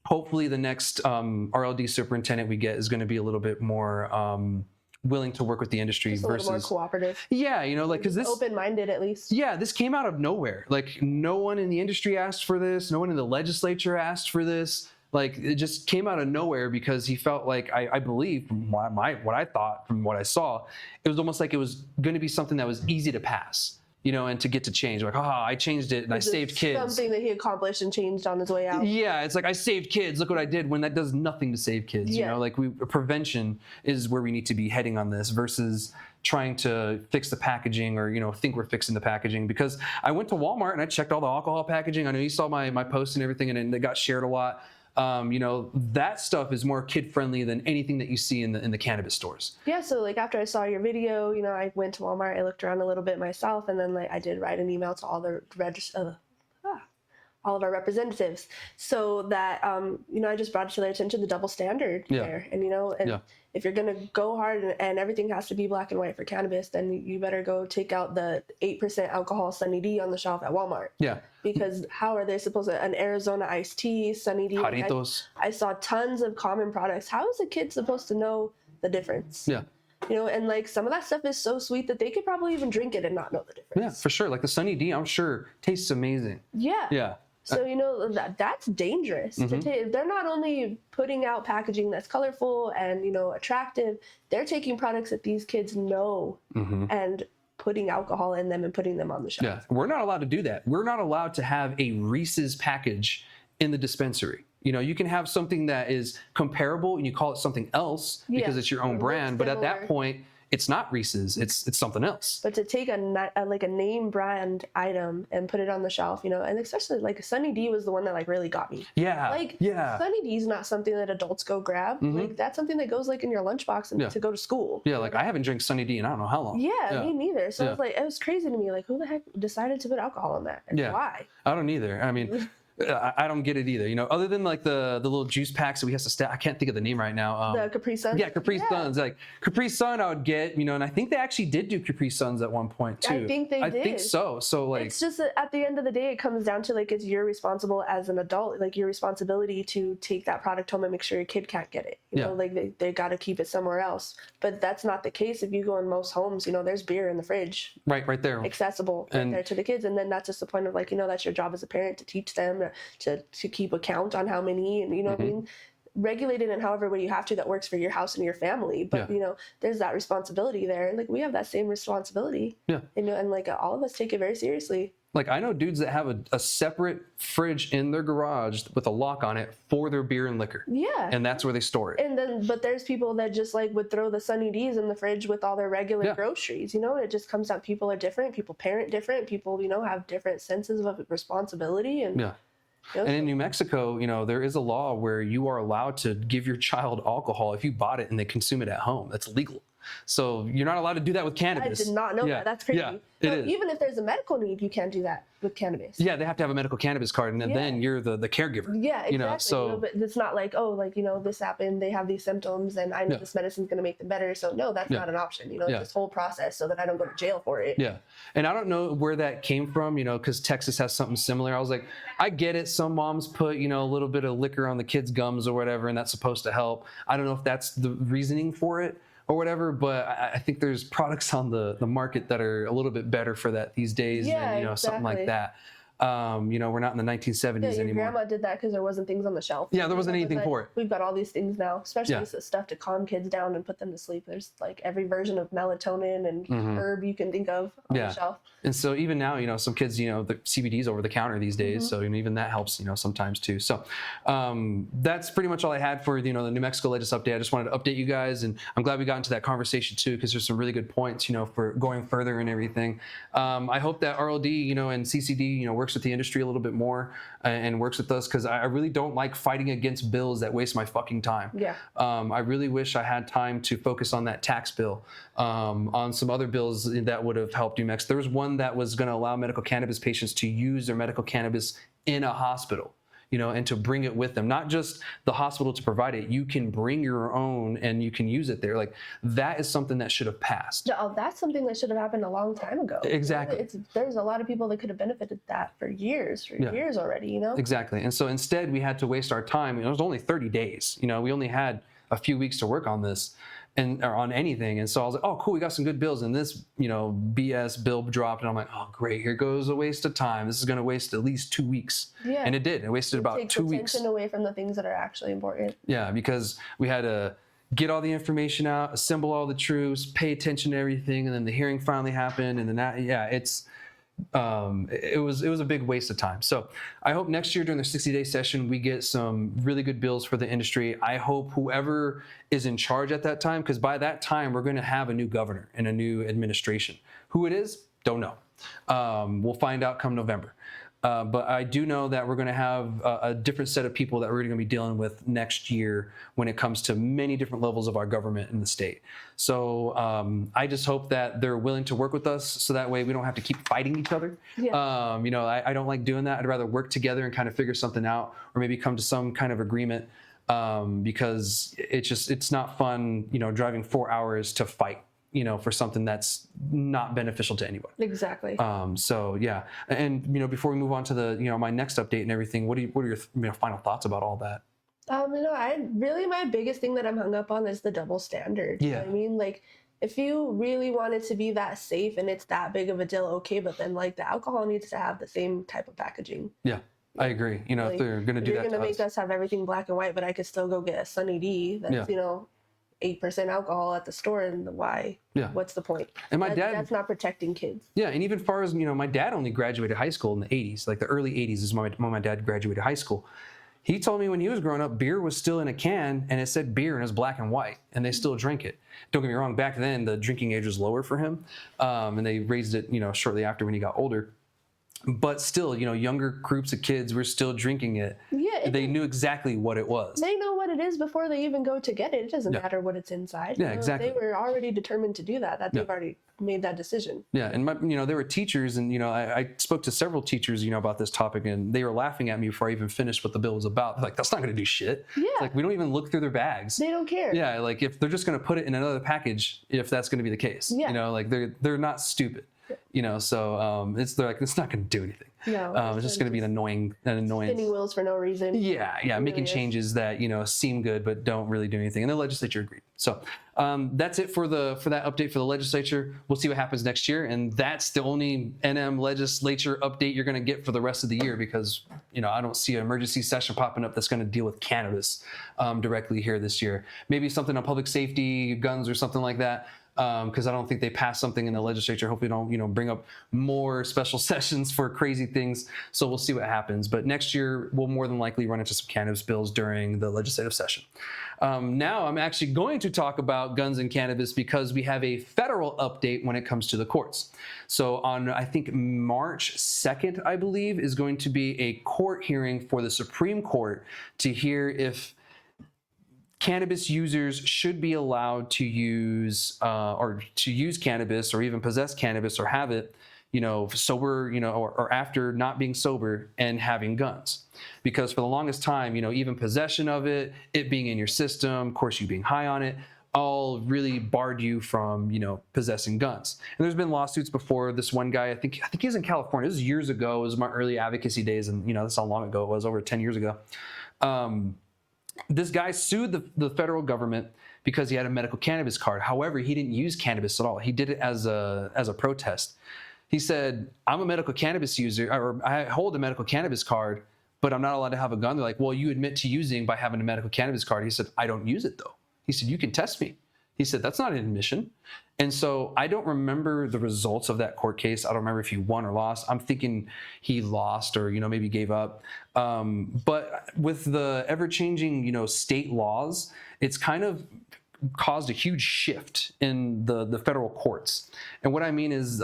hopefully the next RLD superintendent we get is going to be a little bit more willing to work with the industry just versus a little more cooperative. Yeah, because this open-minded at least. Yeah, this came out of nowhere. Like no one in the industry asked for this. No one in the legislature asked for this. Like it just came out of nowhere because he felt like I believe from what I thought from what I saw, it was almost like it was going to be something that was easy to pass. and to get to change. Like, I changed it and I saved kids. Something that he accomplished and changed on his way out. Yeah, it's like, I saved kids. Look what I did, when that does nothing to save kids. Like, prevention is where we need to be heading on this versus trying to fix the packaging or, think we're fixing the packaging. Because I went to Walmart and I checked all the alcohol packaging. I know you saw my post and everything, and it got shared a lot. That stuff is more kid friendly than anything that you see in the cannabis stores. Yeah, so like after I saw your video, I went to Walmart, I looked around a little bit myself, and then like I did write an email to all the all of our representatives, so that I just brought to their attention the double standard there, and if you're gonna go hard and everything has to be black and white for cannabis, then you better go take out the 8% alcohol Sunny D on the shelf at Walmart. Yeah. Because how are they supposed to, an Arizona iced tea, Sunny D? I saw tons of common products. How is a kid supposed to know the difference? Yeah. And like some of that stuff is so sweet that they could probably even drink it and not know the difference. Yeah, for sure. Like the Sunny D, I'm sure tastes amazing. Yeah. Yeah. So, that's dangerous. They're not only putting out packaging that's colorful and, attractive, they're taking products that these kids know and putting alcohol in them and putting them on the shelf. Yeah, we're not allowed to do that. We're not allowed to have a Reese's package in the dispensary. You can have something that is comparable and you call it something else because it's your own brand. But at that point, it's not Reese's, it's something else. But to take a name brand item and put it on the shelf, and especially like Sunny D was the one that like really got me. Yeah. Sunny D is not something that adults go grab. Like that's something that goes like in your lunchbox and to go to school. Yeah, like I haven't drank Sunny D in I don't know how long. Yeah, me neither. So it was crazy to me. Like who the heck decided to put alcohol in that? And why? I don't either. I mean, I don't get it either. Other than like the little juice packs that we have to I can't think of the name right now. The Capri Suns? Yeah, Capri Suns. Like Capri Sun I would get, and I think they actually did do Capri Suns at one point too. I think they did. I think so. So like, it's just that at the end of the day, it comes down to like, it's your responsible as an adult, like your responsibility to take that product home and make sure your kid can't get it. Like they got to keep it somewhere else. But that's not the case. If you go in most homes, there's beer in the fridge. Right there. Accessible right there to the kids. And then that's just the point of like, that's your job as a parent to teach them to keep account on how many, and what I mean, regulate it in however way you have to that works for your house and your family. But there's that responsibility there, and like we have that same responsibility. Yeah. And like all of us take it very seriously. Like I know dudes that have a separate fridge in their garage with a lock on it for their beer and liquor. Yeah. And that's where they store it. But there's people that just like would throw the Sunny D's in the fridge with all their regular groceries. It just comes out. People are different. People parent different. People, have different senses of responsibility. And and in New Mexico, there is a law where you are allowed to give your child alcohol if you bought it and they consume it at home. That's legal. So you're not allowed to do that with cannabis. I did not know that. That's crazy. Yeah, it is. Even if there's a medical need, you can't do that with cannabis. Yeah, they have to have a medical cannabis card, and then you're the caregiver. Yeah, exactly. But it's not like, this happened, they have these symptoms, and I know this medicine's going to make them better. So no, that's not an option. This whole process so that I don't go to jail for it. Yeah, and I don't know where that came from. Because Texas has something similar. I was like, I get it. Some moms put a little bit of liquor on the kids' gums or whatever, and that's supposed to help. I don't know if that's the reasoning for it or whatever, but I think there's products on the market that are a little bit better for that these days, and something like that. We're not in the 1970s your anymore. Grandma did that because there wasn't things on the shelf. Yeah, there wasn't anything for it. We've got all these things now, especially this stuff to calm kids down and put them to sleep. There's like every version of melatonin and herb you can think of on the shelf. And so even now, some kids, the CBD's over the counter these days. So even that helps, sometimes too. So that's pretty much all I had for the New Mexico latest update. I just wanted to update you guys, and I'm glad we got into that conversation too, because there's some really good points, for going further and everything. I hope that RLD, and CCD, works with the industry a little bit more and works with us, because I really don't like fighting against bills that waste my fucking time. Yeah. I really wish I had time to focus on that tax bill, on some other bills that would have helped New Mexico. There was one that was going to allow medical cannabis patients to use their medical cannabis in a hospital. And to bring it with them, not just the hospital to provide it. You can bring your own and you can use it there. Like that is something that should have passed. No, that's something that should have happened a long time ago. Exactly. There's a lot of people that could have benefited that for years already, Exactly. And so instead we had to waste our time. It was only 30 days. We only had a few weeks to work on this or on anything. And so I was like, oh, cool, we got some good bills. And this, BS bill dropped. And I'm like, oh, great, here goes a waste of time. This is going to waste at least 2 weeks. Yeah. And it did. It wasted about 2 weeks. Attention away from the things that are actually important. Yeah, because we had to get all the information out, assemble all the troops, pay attention to everything. And then the hearing finally happened. And then it was a big waste of time. So I hope next year during the 60-day session we get some really good bills for the industry. I hope whoever is in charge at that time, because by that time we're going to have a new governor and a new administration. Who it is, don't know. We'll find out come November. But I do know that we're going to have a different set of people that we're going to be dealing with next year when it comes to many different levels of our government in the state. So I just hope that they're willing to work with us so that way we don't have to keep fighting each other. Yeah. I don't like doing that. I'd rather work together and kind of figure something out, or maybe come to some kind of agreement, because it's not fun, driving 4 hours to fight, for something that's not beneficial to anybody. Exactly. So yeah, and before we move on to the my next update and everything, what are your final thoughts about all that? My biggest thing that I'm hung up on is the double standard. Yeah. You know what I mean? Like, if you really want it to be that safe and it's that big of a deal, okay, but then like the alcohol needs to have the same type of packaging. Yeah, I agree. If they're going to do that, you're going to make us have everything black and white, but I could still go get a Sunny D that's 8% alcohol at the store, and why? Yeah. What's the point? And that's not protecting kids. Yeah, and even far as my dad only graduated high school in the 80s, like the early 80s is when my dad graduated high school. He told me when he was growing up, beer was still in a can, and it said beer and it was black and white, and they still drank it. Don't get me wrong, back then the drinking age was lower for him, and they raised it shortly after when he got older. But still, younger groups of kids were still drinking it. Yeah, they knew exactly what it was. They know what it is before they even go to get it. It doesn't matter what it's inside. Yeah, exactly. They were already determined to do that. They've already made that decision. Yeah, and there were teachers, and I spoke to several teachers, about this topic, and they were laughing at me before I even finished what the bill was about. Like, that's not going to do shit. Yeah. It's like, we don't even look through their bags. They don't care. Yeah, like if they're just going to put it in another package, if that's going to be the case. Yeah. Like they're not stupid. So they're like, it's not going to do anything. No, it's just going to be an annoyance. Spinning wheels for no reason. Yeah, making changes that seem good but don't really do anything, and the legislature agreed. So that's it for that update for the legislature. We'll see what happens next year, and that's the only NM legislature update you're going to get for the rest of the year, because I don't see an emergency session popping up that's going to deal with cannabis directly here this year. Maybe something on public safety, guns, or something like that. Because I don't think they passed something in the legislature. Hopefully don't, bring up more special sessions for crazy things. So we'll see what happens. But next year, we'll more than likely run into some cannabis bills during the legislative session. Now I'm actually going to talk about guns and cannabis because we have a federal update when it comes to the courts. So on, I think, March 2nd, I believe, is going to be a court hearing for the Supreme Court to hear if cannabis users should be allowed to use cannabis, or even possess cannabis, or have it, sober, or after not being sober and having guns. Because for the longest time, even possession of it being in your system, of course, you being high on it, all really barred you from, possessing guns. And there's been lawsuits before. This one guy, I think he was in California. This was years ago. It was my early advocacy days, and that's how long ago it was, over 10 years ago. This guy sued the federal government because he had a medical cannabis card. However, he didn't use cannabis at all. He did it as a protest. He said, I'm a medical cannabis user, or I hold a medical cannabis card, but I'm not allowed to have a gun. They're like, well, you admit to using by having a medical cannabis card. He said, I don't use it though. He said, you can test me. He said, that's not an admission. And so I don't remember the results of that court case. I don't remember if he won or lost. I'm thinking he lost, or, maybe gave up. But with the ever-changing, state laws, it's kind of caused a huge shift in the federal courts. And what I mean is,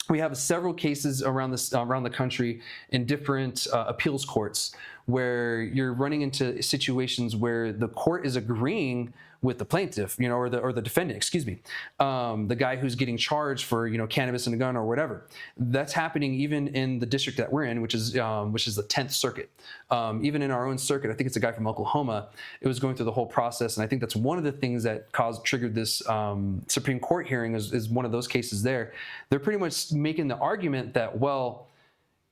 we have several cases around the country in different appeals courts where you're running into situations where the court is agreeing with the plaintiff, or the defendant, excuse me, the guy who's getting charged for, cannabis and a gun or whatever. That's happening even in the district that we're in, which is the 10th Circuit. Even in our own circuit, I think it's a guy from Oklahoma. It was going through the whole process, and I think that's one of the things that triggered this Supreme Court hearing is one of those cases there. They're pretty much making the argument that, well,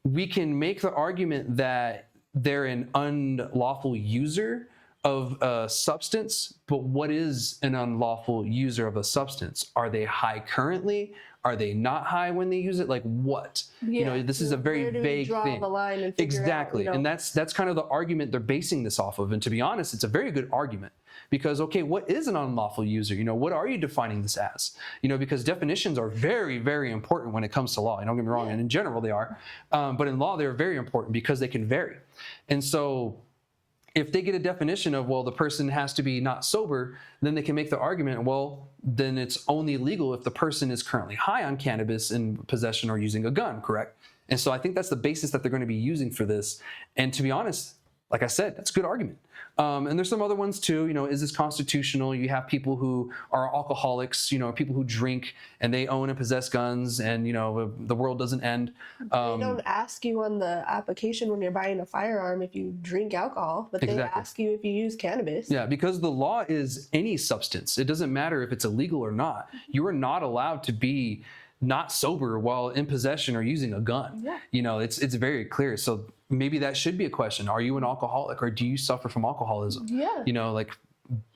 we can make the argument that they're an unlawful user of a substance, but what is an unlawful user of a substance? Are they high currently? Are they not high when they use it? Like what? This is a very Where do we vague draw thing. the line and figure Exactly. out, And that's kind of the argument they're basing this off of. And to be honest, it's a very good argument because, okay, what is an unlawful user? What are you defining this as? Because definitions are very, very important when it comes to law. Don't get me wrong. And in general, they are. But in law, they're very important because they can vary. And so if they get a definition of, well, the person has to be not sober, then they can make the argument, well, then it's only legal if the person is currently high on cannabis in possession or using a gun, correct? And so I think that's the basis that they're going to be using for this. And to be honest, like I said, that's a good argument. And there's some other ones too. Is this constitutional? You have people who are alcoholics, people who drink and they own and possess guns, and the world doesn't end. They don't ask you on the application when you're buying a firearm if you drink alcohol, but they ask you if you use cannabis. Yeah, because the law is any substance. It doesn't matter if it's illegal or not. You are not allowed to be not sober while in possession or using a gun. Yeah. It's very clear. So maybe that should be a question. Are you an alcoholic or do you suffer from alcoholism? Yeah.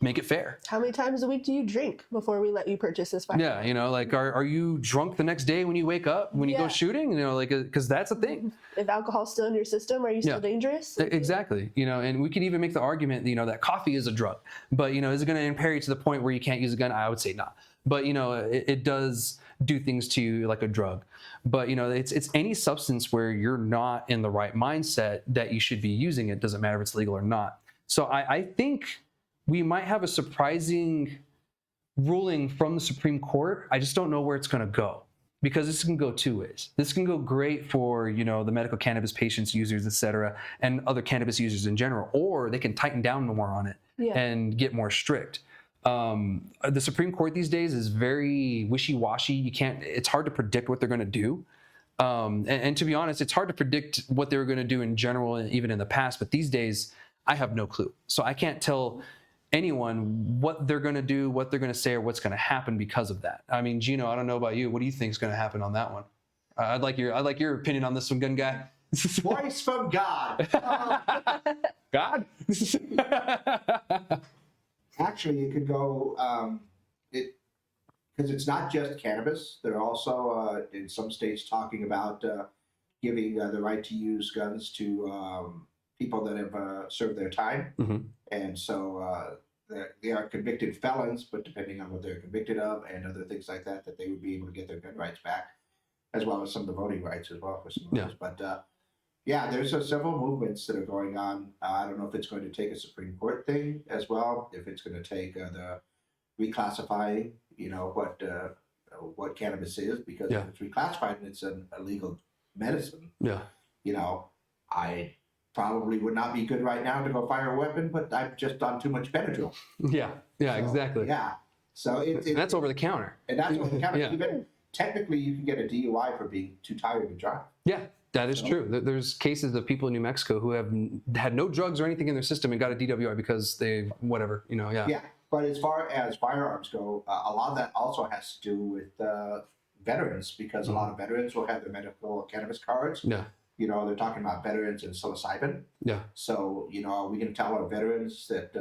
Make it fair. How many times a week do you drink before we let you purchase this firearm? Yeah, are you drunk the next day when you wake up, when you go shooting? Because that's a thing. If alcohol's still in your system, are you still dangerous? Exactly. And we could even make the argument, that coffee is a drug. But, is it going to impair you to the point where you can't use a gun? I would say not. But, it does do things to you like a drug. But, it's any substance where you're not in the right mindset that you should be using it. Doesn't matter if it's legal or not. So I think we might have a surprising ruling from the Supreme Court. I just don't know where it's going to go, because this can go two ways. This can go great for, the medical cannabis patients, users, et cetera, and other cannabis users in general, or they can tighten down more on it and get more strict. The Supreme Court these days is very wishy-washy. It's hard to predict what they're going to do. And to be honest, it's hard to predict what they were going to do in general, even in the past, but these days I have no clue. So I can't tell anyone what they're going to do, what they're going to say, or what's going to happen because of that. I mean, Gino, I don't know about you. What do you think is going to happen on that one? I'd like your opinion on this one, gun guy. Voice from God. God? Actually, it could go, because it's not just cannabis. They're also, in some states, talking about giving the right to use guns to people that have served their time. Mm-hmm. And so they are convicted felons, but depending on what they're convicted of and other things like that, that they would be able to get their gun rights back, as well as some of the voting rights as well for some of those. But there's several movements that are going on. I don't know if it's going to take a Supreme Court thing as well, if it's going to take the reclassifying, what cannabis is, because if it's reclassified and it's an illegal medicine, I probably would not be good right now to go fire a weapon, but I've just done too much Benadryl. Exactly. Yeah. So and that's over the counter. And that's over the counter. Even technically, you can get a DUI for being too tired to drive. Yeah, that is true. There's cases of people in New Mexico who have had no drugs or anything in their system and got a DWI because they, whatever, Yeah, but as far as firearms go, a lot of that also has to do with veterans, because a lot of veterans will have their medical cannabis cards. Yeah. They're talking about veterans and psilocybin. Yeah. So, are we going to tell our veterans that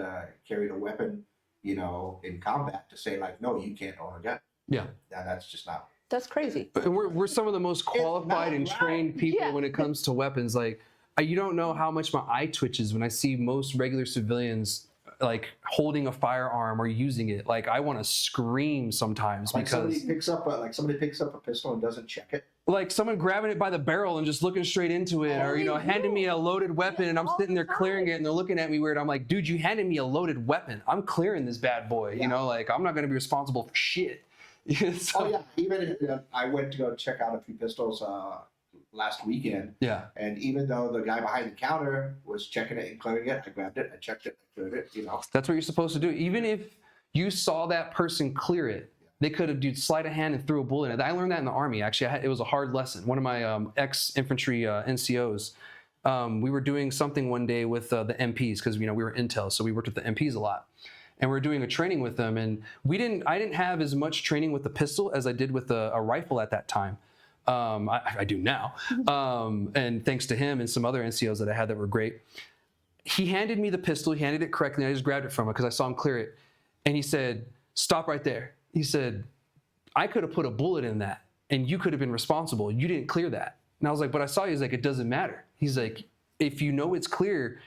carried a weapon, in combat to say, like, no, you can't own a gun? Yeah. That's just not. That's crazy. And we're some of the most qualified and trained people when it comes to weapons. Like, you don't know how much my eye twitches when I see most regular civilians like holding a firearm or using it. Like, I want to scream sometimes, like because somebody picks up a pistol and doesn't check it. Like someone grabbing it by the barrel and just looking straight into it, or handing me a loaded weapon and I'm sitting there clearing it and they're looking at me weird. I'm like, dude, you handed me a loaded weapon. I'm clearing this bad boy. I'm not going to be responsible for shit. So, even I went to go check out a few pistols last weekend. Yeah. And even though the guy behind the counter was checking it and clearing it, I grabbed it, I checked it, I cleared it. That's what you're supposed to do. Even if you saw that person clear it, they could have sleight of hand and threw a bullet in it. I learned that in the Army, actually. It was a hard lesson. One of my ex-infantry NCOs, we were doing something one day with the MPs, because we were intel, so we worked with the MPs a lot. And we were doing a training with them, and I didn't have as much training with the pistol as I did with a rifle at that time. I do now. And thanks to him and some other NCOs that I had that were great. He handed me the pistol, he handed it correctly, and I just grabbed it from him because I saw him clear it. And he said, "Stop right there." He said, "I could have put a bullet in that." and you could have been responsible. You didn't clear that. And I was like, but I saw you. He's like, it doesn't matter. He's like, if you know it's clear,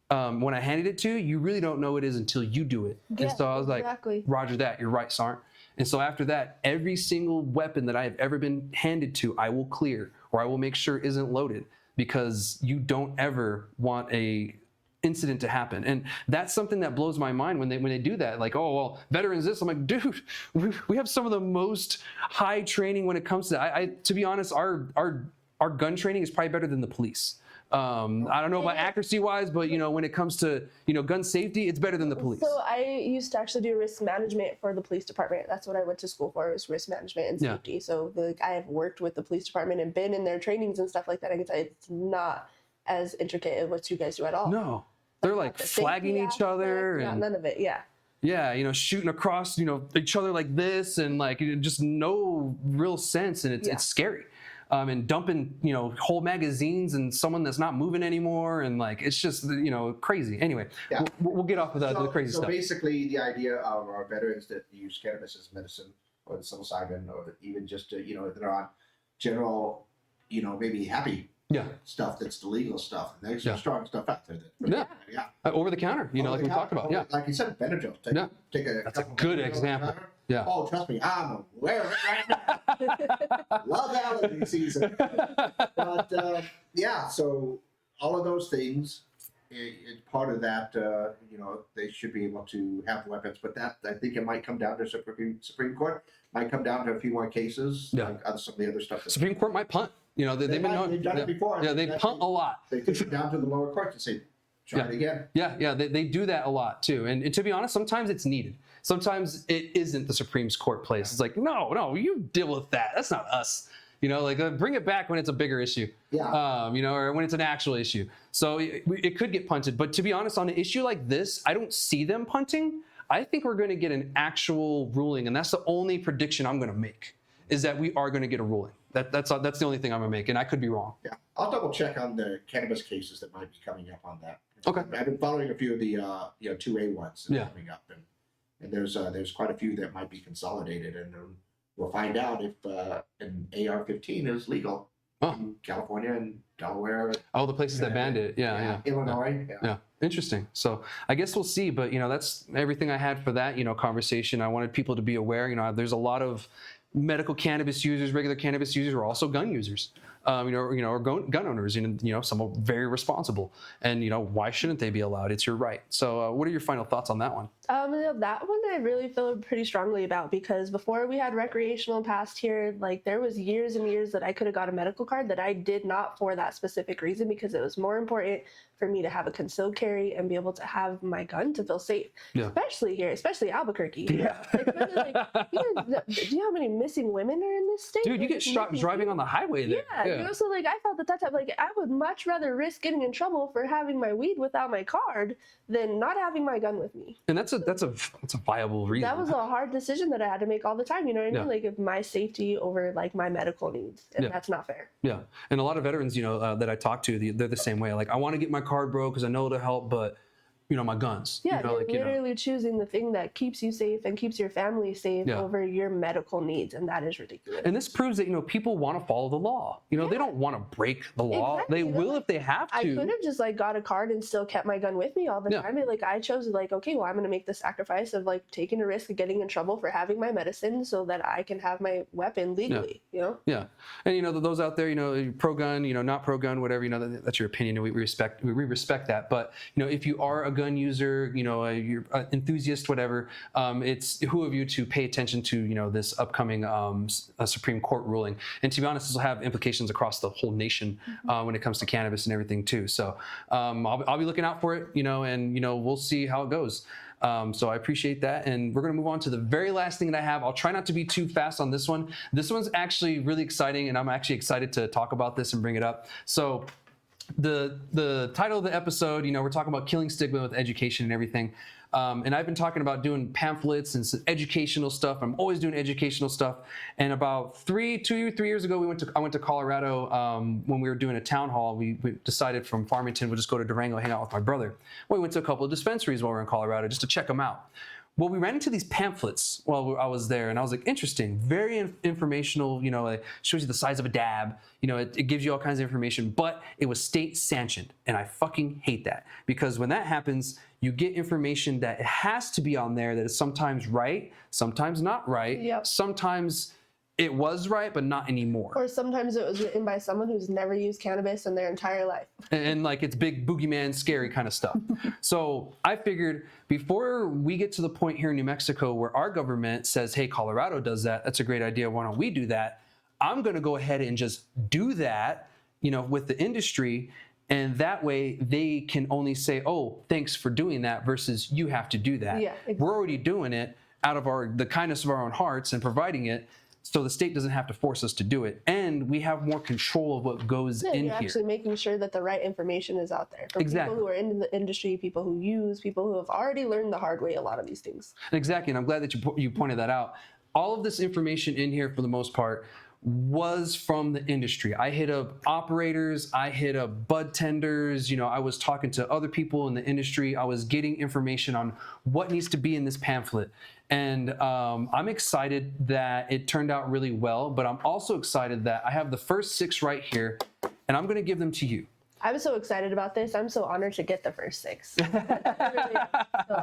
when I handed it to you, you really don't know it is until you do it. Yeah, and so I was exactly. like, Roger that. You're right, Sergeant. And so after that, every single weapon that I have ever been handed to, I will clear, or I will make sure isn't loaded, because you don't ever want a incident to happen. And that's something that blows my mind when they do that. Like, oh, well, veterans this. I'm like, dude, we have some of the most high training when it comes to that. To be honest, our gun training is probably better than the police. I don't know about accuracy wise, but when it comes to gun safety, it's better than the police. So I used to actually do risk management for the police department. That's what I went to school for, was risk management and safety. So I have worked with the police department and been in their trainings and stuff like that. I can tell you it's not as intricate as what you guys do at all. No, they're like flagging each other and none of it. Yeah. Yeah, shooting across each other like this, and like just no real sense, and it's scary. And dumping, whole magazines and someone that's not moving anymore, and like it's just, crazy. Anyway, we'll get off of the crazy stuff. So basically, the idea of our veterans that use cannabis as medicine, or the psilocybin, or even just if they're on general, maybe happy stuff that's the legal stuff, and there's some strong stuff out there. Over the counter, like we talked about. Yeah, like you said, Benadryl. Take that's a good example. Yeah. Oh, trust me, I'm aware of it right now. Love allergy season. But so all of those things, it's part of that. They should be able to have weapons, but that, I think it might come down to Supreme Court. Might come down to a few more cases. Like some of the other stuff. Supreme Court might punt. They've done it before. Yeah, they punt a lot. They take it down to the lower court to say, try it again. Yeah, they do that a lot too. And to be honest, sometimes it's needed. Sometimes it isn't the Supreme Court place. It's like, no, you deal with that. That's not us. Bring it back when it's a bigger issue. Yeah. Or when it's an actual issue. So it could get punted. But to be honest, on an issue like this, I don't see them punting. I think we're going to get an actual ruling, and that's the only prediction I'm going to make, is that we are going to get a ruling. That's the only thing I'm going to make, and I could be wrong. Yeah, I'll double check on the cannabis cases that might be coming up on that. Okay. I've been following a few of the 2A ones that are coming up, and there's quite a few that might be consolidated, and we'll find out if an AR-15 is legal in California and Delaware. Oh, the places that banned it. Yeah. Illinois. Yeah. Interesting. So I guess we'll see, but that's everything I had for that, conversation. I wanted people to be aware, there's a lot of medical cannabis users, regular cannabis users, are also gun users, or gun owners, some are very responsible, and why shouldn't they be allowed? It's your right. So what are your final thoughts on that one? That one I really feel pretty strongly about, because before we had recreational passed here, like there was years and years that I could have got a medical card that I did not, for that specific reason, because it was more important for me to have a concealed carry and be able to have my gun to feel safe, especially Albuquerque. Yeah. Do you know how many missing women are in this state? Dude, you get shot driving on the highway there. Yeah. So I felt that time, I would much rather risk getting in trouble for having my weed without my card than not having my gun with me. And that's a viable reason. That was a hard decision that I had to make all the time. You know what I mean? Like, if my safety over my medical needs, and that's not fair. Yeah, and a lot of veterans, that I talk to, they're the same way. Like, I want to get my card, bro, because I know it'll help, but my guns. Yeah, you're literally choosing the thing that keeps you safe and keeps your family safe over your medical needs, and that is ridiculous. And this proves that people want to follow the law. They don't want to break the law. Exactly. They will if they have to. I could have just got a card and still kept my gun with me all the time. I chose okay, well, I'm going to make the sacrifice of taking a risk of getting in trouble for having my medicine so that I can have my weapon legally. Yeah, and those out there, pro gun, not pro gun, whatever. That's your opinion, and we respect that. But if you are a gun user, you're an enthusiast, whatever, it's who of you to pay attention to this upcoming Supreme Court ruling. And to be honest, this will have implications across the whole nation when it comes to cannabis and everything too. So I'll be looking out for it, and we'll see how it goes. So I appreciate that, and we're going to move on to the very last thing that I have. I'll try not to be too fast on this one. This one's actually really exciting, and I'm actually excited to talk about this and bring it up. So the title of the episode, we're talking about killing stigma with education and everything. And I've been talking about doing pamphlets and some educational stuff. I'm always doing educational stuff. And about 3 years ago, I went to Colorado when we were doing a town hall. We decided from Farmington, we'll just go to Durango, hang out with my brother. Well, we went to a couple of dispensaries while we were in Colorado just to check them out. well, we ran into these pamphlets while I was there, and I was like, interesting, very informational, you know, it shows you the size of a dab, you know, it gives you all kinds of information, but it was state sanctioned, and I fucking hate that, because when that happens, you get information that it has to be on there that is sometimes right, sometimes not right, Yep. sometimes it was right, but not anymore. Or sometimes it was written by someone who's never used cannabis in their entire life. And like it's big boogeyman scary kind of stuff. So I figured before we get to the point here in New Mexico where our government says, hey, Colorado does that, that's a great idea, why don't we do that? I'm going to go ahead and just do that, you know, with the industry. And that way they can only say, oh, thanks for doing that versus you have to do that. Yeah, exactly. We're already doing it out of the kindness of our own hearts and providing it. So the state doesn't have to force us to do it. And we have more control of what goes in You're here. actually making sure that the right information is out there for Exactly. people who are in the industry, people who use, people who have already learned the hard way a lot of these things. Exactly, and I'm glad that you pointed that out. All of this information in here, for the most part, was from the industry. I hit up operators, I hit up bud tenders, you know, I was talking to other people in the industry. I was getting information on what needs to be in this pamphlet. And I'm excited that it turned out really well, but I'm also excited that I have the first 6 right here, and I'm gonna give them to you. I'm so excited about this. I'm so honored to get the first 6. So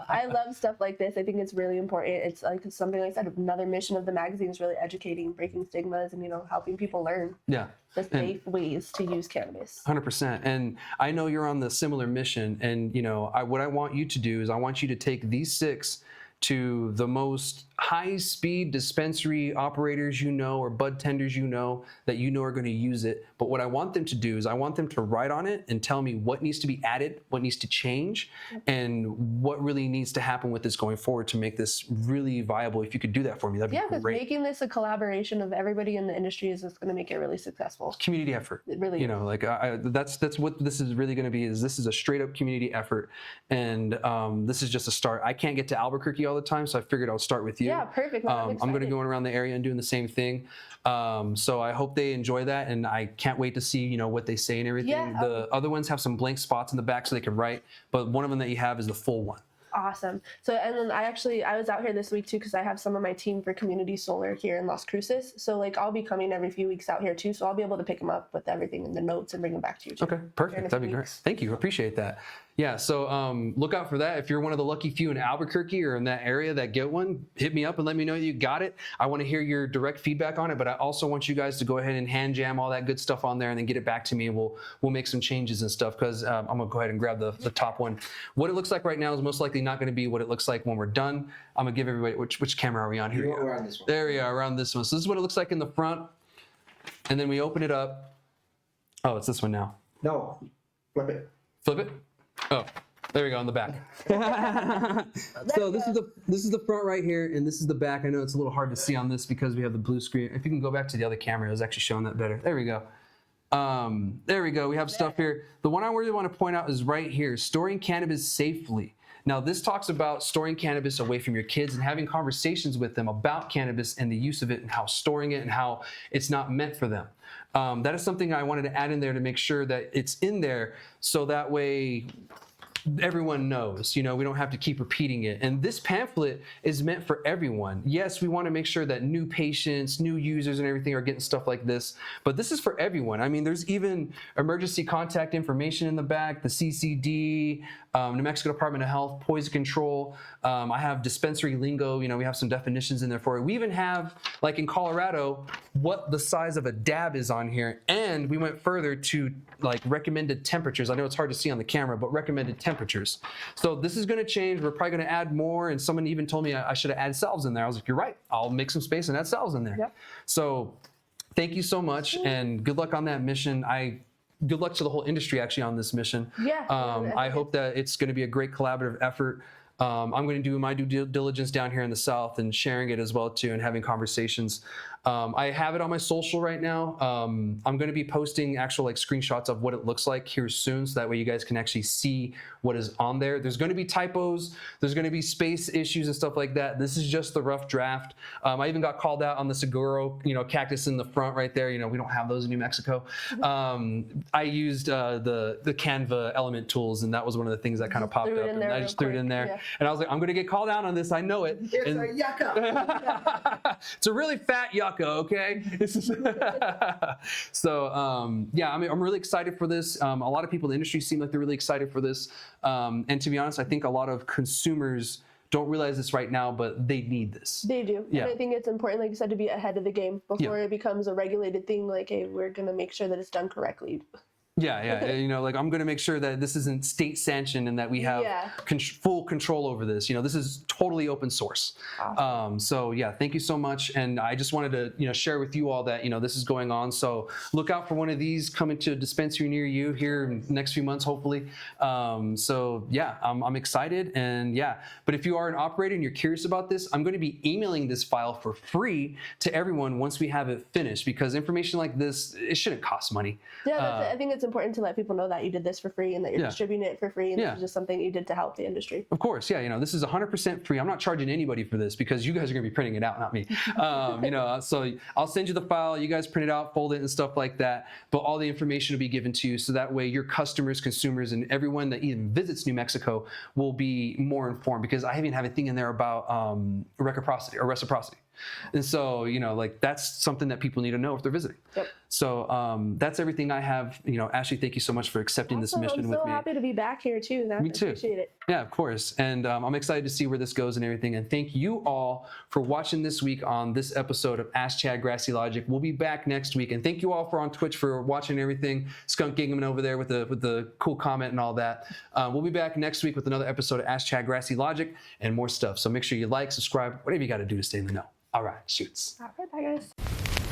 I love stuff like this. I think it's really important. It's like something like I said, another mission of the magazine is really educating, breaking stigmas, and, you know, helping people learn Yeah. the safe ways to use cannabis. 100%. And I know you're on the similar mission. And, you know, what I want you to do is I want you to take these 6 to the most high-speed dispensary operators you know or bud tenders you know that you know are going to use it. But what I want them to do is I want them to write on it and tell me what needs to be added, what needs to change, and what really needs to happen with this going forward to make this really viable. If you could do that for me, that'd Yeah, be because great. making this a collaboration of everybody in the industry is just going to make it really successful. Community effort. It really you is. know, like that's what this is really going to be. Is this is a straight up community effort, and this is just a start. I can't get to Albuquerque all the time, so I figured I'll start with you. Yeah, perfect. No, I'm I'm going to excited. go around the area and doing the same thing. So I hope they enjoy that, and I can't wait to see, you know, what they say and everything. Yeah, The other ones have some blank spots in the back so they can write, but one of them that you have is the full one. Awesome. So, and then I was out here this week too, because I have some of my team for community solar here in Las Cruces. So like I'll be coming every few weeks out here too. So I'll be able to pick them up with everything in the notes and bring them back to you too. Okay, Here in perfect. a That'd few be great. weeks. Thank you. Appreciate that. Yeah, so look out for that. If you're one of the lucky few in Albuquerque or in that area that get one, hit me up and let me know you got it. I want to hear your direct feedback on it, but I also want you guys to go ahead and hand jam all that good stuff on there and then get it back to me, and we'll make some changes and stuff, because I'm going to go ahead and grab the top one. What it looks like right now is most likely not going to be what it looks like when we're done. I'm going to give everybody, which camera are we on here? We're on this one. There we are, around this one. So this is what it looks like in the front, and then we open it up. Oh, it's this one now. No, flip it. Flip it. Oh, there we go, on the back. So this is the front right here, and this is the back. I know it's a little hard to see on this because we have the blue screen. If you can go back to the other camera, it was actually showing that better. There we go. There we go. We have stuff here. The one I really want to point out is right here, storing cannabis safely. Now, this talks about storing cannabis away from your kids and having conversations with them about cannabis and the use of it and how storing it and how it's not meant for them. That is something I wanted to add in there to make sure that it's in there, so that way everyone knows, you know, we don't have to keep repeating it. And this pamphlet is meant for everyone. Yes, we want to make sure that new patients, new users and everything are getting stuff like this, but this is for everyone. I mean, there's even emergency contact information in the back, the CCD, New Mexico Department of Health, poison control. I have dispensary lingo, you know, we have some definitions in there for it. We even have, like in Colorado, what the size of a dab is on here. And we went further to like recommended temperatures. I know it's hard to see on the camera, but recommended temperatures. So this is going to change. We're probably going to add more. And someone even told me I should have added cells in there. I was like, you're right. I'll make some space and add cells in there. Yep. So thank you so much, and good luck on that mission. Good luck to the whole industry actually on this mission. Yeah. I hope that it's going to be a great collaborative effort. I'm going to do my due diligence down here in the South and sharing it as well too, and having conversations. I have it on my social right now. I'm going to be posting actual like screenshots of what it looks like here soon, so that way you guys can actually see what is on there. There's going to be typos, there's going to be space issues and stuff like that. This is just the rough draft. I even got called out on the Seguro, cactus in the front right there. We don't have those in New Mexico. I used the Canva element tools, and that was one of the things that kind of popped up, and I just threw it in there. And I was like, I'm going to get called out on this. I know it. It's a yucca. It's a really fat yucca, okay? So, yeah, I mean, I'm really excited for this. A lot of people in the industry seem like they're really excited for this. And to be honest, I think a lot of consumers don't realize this right now, but they need this. They do. Yeah. And I think it's important, like you said, to be ahead of the game before it becomes a regulated thing. Like, hey, we're going to make sure that it's done correctly. Yeah. Like I'm going to make sure that this isn't state sanctioned and that we have full control over this. This is totally open source. Awesome. So yeah, thank you so much. And I just wanted to, share with you all that, this is going on. So look out for one of these coming to a dispensary near you here in the next few months, hopefully. So yeah, I'm excited. And yeah, but if you are an operator and you're curious about this, I'm going to be emailing this file for free to everyone once we have it finished, because information like this, it shouldn't cost money. Yeah, I think it's important to let people know that you did this for free and that you're distributing it for free, and this is just something you did to help the industry. Of course, yeah. This is 100% free. I'm not charging anybody for this because you guys are going to be printing it out, not me. So I'll send you the file. You guys print it out, fold it, and stuff like that. But all the information will be given to you, so that way your customers, consumers, and everyone that even visits New Mexico will be more informed. Because I even have a thing in there about reciprocity. And so, like that's something that people need to know if they're visiting. Yep. So that's everything I have. Ashley, thank you so much for accepting this mission with me. I'm so happy to be back here too. Me too. I appreciate it. Yeah, of course. And I'm excited to see where this goes and everything. And thank you all for watching this week on this episode of Ask Chad Grassy Logic. We'll be back next week. And thank you all for on Twitch for watching everything. Skunk Gingman over there with the cool comment and all that. We'll be back next week with another episode of Ask Chad Grassy Logic and more stuff. So make sure you like, subscribe, whatever you got to do to stay in the know. All right, shoots. All right, bye guys.